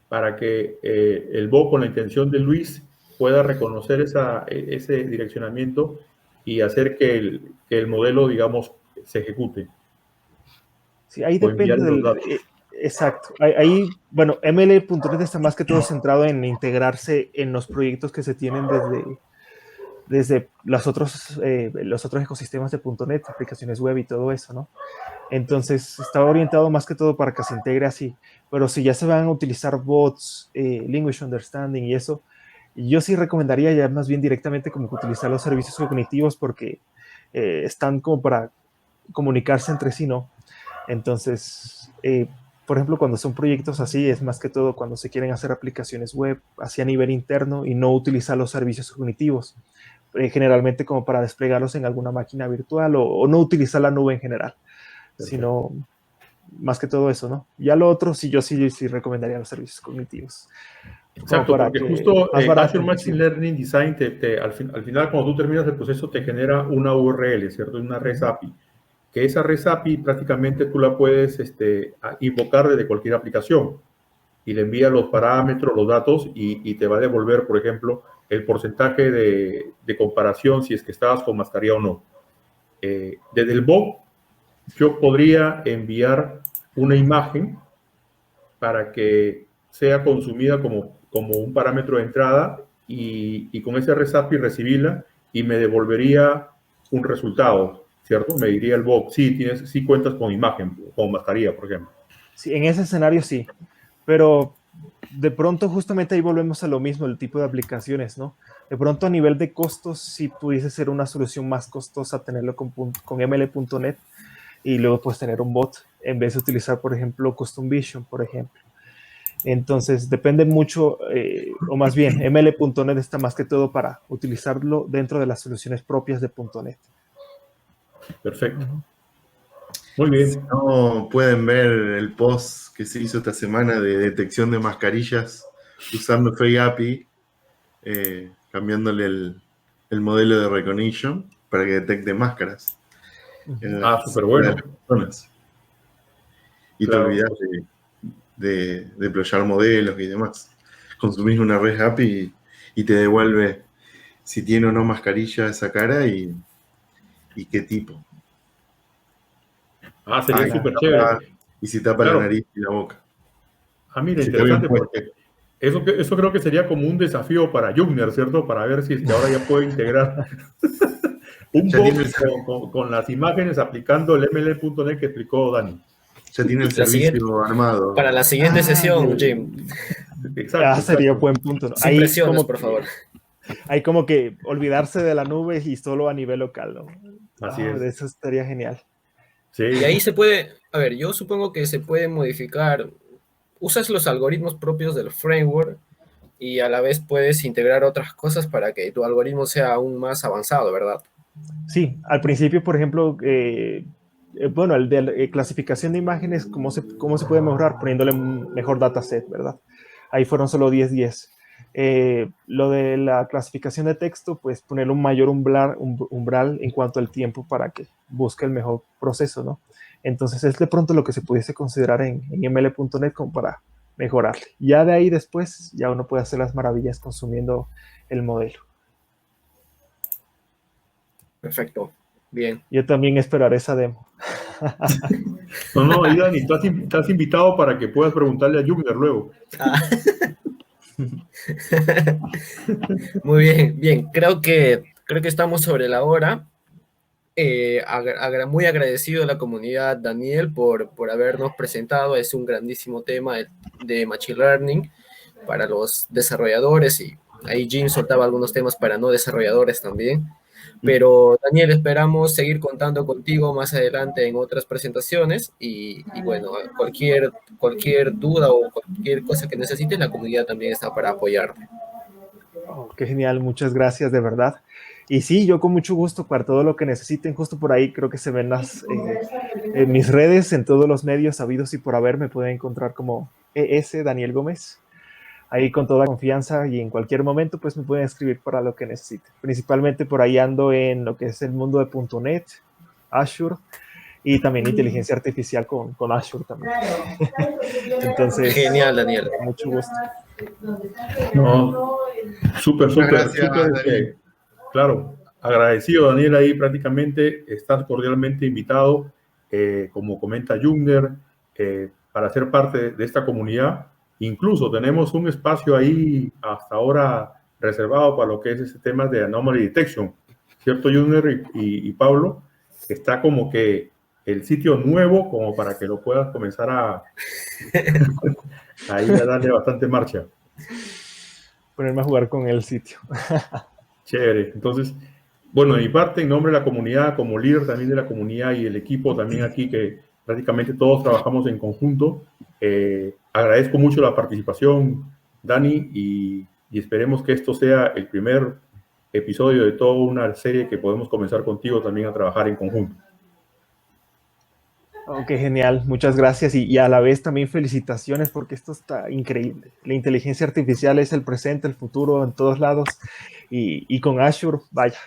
para que el Bob, con la intención de Luis, pueda reconocer ese direccionamiento y hacer que el modelo, digamos, se ejecute Sí, ahí o depende enviarle los datos. exacto. Ahí, bueno, ML.NET está más que todo centrado en integrarse en los proyectos que se tienen desde los otros ecosistemas de .NET, aplicaciones web y todo eso, ¿no? Entonces, está orientado más que todo para que se integre así. Pero si ya se van a utilizar bots, language understanding y eso, yo sí recomendaría ya más bien directamente como que utilizar los servicios cognitivos porque están como para comunicarse entre sí, ¿no? Entonces, por ejemplo, cuando son proyectos así, es más que todo cuando se quieren hacer aplicaciones web, así a nivel interno y no utilizar los servicios cognitivos, generalmente como para desplegarlos en alguna máquina virtual o no utilizar la nube en general, sino más que todo eso, ¿no? Ya lo otro, sí, yo sí recomendaría los servicios cognitivos, como Exacto, para porque que justo más barato Azure Machine inclusive. Learning Design, al final, cuando tú terminas el proceso, te genera una URL, ¿cierto? Una REST API. Que esa REST API prácticamente tú la puedes invocar desde cualquier aplicación y le envía los parámetros, los datos y te va a devolver, por ejemplo, el porcentaje de comparación si es que estabas con mascarilla o no. Desde el Bob yo podría enviar una imagen para que sea consumida como un parámetro de entrada y con ese RESAPI recibirla y me devolvería un resultado, ¿cierto? Me diría el bot, sí cuentas con imagen, con mascarilla, por ejemplo. Sí, en ese escenario sí, pero de pronto justamente ahí volvemos a lo mismo, el tipo de aplicaciones, ¿no? De pronto a nivel de costos, sí pudiese ser una solución más costosa tenerlo con ML.NET y luego pues tener un bot en vez de utilizar, por ejemplo, Custom Vision, por ejemplo. Entonces depende mucho, o más bien, ML.NET está más que todo para utilizarlo dentro de las soluciones propias de .NET. Perfecto. Muy Si bien. no, pueden ver el post que se hizo esta semana de detección de mascarillas usando Fake API, cambiándole el modelo de recognition para que detecte máscaras en las Súper bueno. personas. Y te Claro. olvidas de deployar modelos y demás. Consumís una red API y te devuelve si tiene o no mascarilla esa cara y qué tipo. Sería súper chévere. Y si tapa la nariz y la boca. Mira, Si está bien interesante puesto. porque eso creo que sería como un desafío para Jungner, ¿cierto? Para ver si es que ahora ya puede integrar un Ya bot tiene con las imágenes aplicando el ML.NET que explicó Dani. Ya tiene el La siguiente- servicio armado. Para la siguiente sesión, Jim. Exacto. Sería buen punto, ¿no? Sin Ahí presiones, como por que, favor. hay como que olvidarse de la nube y solo a nivel local, ¿no? Así es. De eso estaría genial. Sí. Y ahí se puede, a ver, yo supongo que se puede modificar, usas los algoritmos propios del framework y a la vez puedes integrar otras cosas para que tu algoritmo sea aún más avanzado, ¿verdad? Sí, al principio, por ejemplo, bueno, el de clasificación de imágenes, ¿cómo se puede mejorar? Poniéndole un mejor dataset, ¿verdad? Ahí fueron solo 10-10. Lo de la clasificación de texto, pues ponerle un mayor umbral en cuanto al tiempo para que busque el mejor proceso, ¿no? Entonces es de pronto lo que se pudiese considerar en ml.net como para mejorarle. Ya de ahí después, ya uno puede hacer las maravillas consumiendo el modelo. Perfecto, bien. Yo también esperaré esa demo. No, y Dani, estás invitado para que puedas preguntarle a Jungner luego. Muy bien, bien. Creo que estamos sobre la hora. Muy agradecido a la comunidad, Daniel, por habernos presentado. Es un grandísimo tema de Machine Learning para los desarrolladores y ahí Jim soltaba algunos temas para no desarrolladores también. Pero Daniel, esperamos seguir contando contigo más adelante en otras presentaciones y bueno, cualquier duda o cualquier cosa que necesites, la comunidad también está para apoyarte. Oh, qué genial, muchas gracias, de verdad. Y sí, yo con mucho gusto para todo lo que necesiten, justo por ahí creo que se ven en mis redes, en todos los medios sabidos y por haber, me pueden encontrar como ES Daniel Gómez. Ahí con toda confianza y en cualquier momento pues me pueden escribir para lo que necesiten. Principalmente por ahí ando en lo que es el mundo de .NET, Azure y también inteligencia artificial con Azure también. Entonces, genial, Daniel. Mucho gusto. No, súper. Claro, agradecido, Daniel, ahí prácticamente estás cordialmente invitado, como comenta Jungner, para ser parte de esta comunidad. Incluso tenemos un espacio ahí hasta ahora reservado para lo que es ese tema de Anomaly Detection, ¿cierto, Jungner y Pablo? Está como que el sitio nuevo como para que lo puedas comenzar ahí a darle bastante marcha. Ponerme a jugar con el sitio. Chévere. Entonces, bueno, de mi parte, en nombre de la comunidad, como líder también de la comunidad y el equipo también aquí, que prácticamente todos trabajamos en conjunto, agradezco mucho la participación, Dani, y esperemos que esto sea el primer episodio de toda una serie que podemos comenzar contigo también a trabajar en conjunto. Oh, qué genial, muchas gracias y a la vez también felicitaciones porque esto está increíble. La inteligencia artificial es el presente, el futuro en todos lados y con Azure, vaya,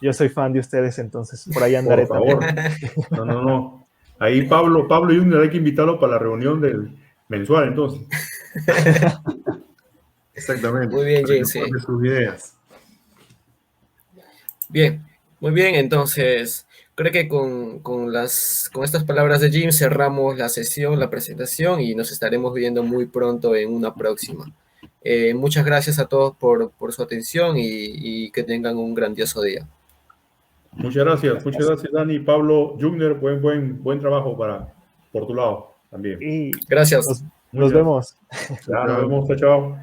yo soy fan de ustedes, entonces por ahí andaré. Por favor. También. No. Ahí Pablo y Junior hay que invitarlo para la reunión del mensual, entonces. Exactamente. Muy bien, Para que Jim, sí. aporte sus ideas. Bien, muy bien, entonces creo que con estas palabras de Jim cerramos la sesión, la presentación, y nos estaremos viendo muy pronto en una próxima. Muchas gracias a todos por su atención y que tengan un grandioso día. Muchas gracias, Dani. Pablo Jungner, buen trabajo por tu lado también. Y Gracias. nos vemos. Ya, nos vemos, chao.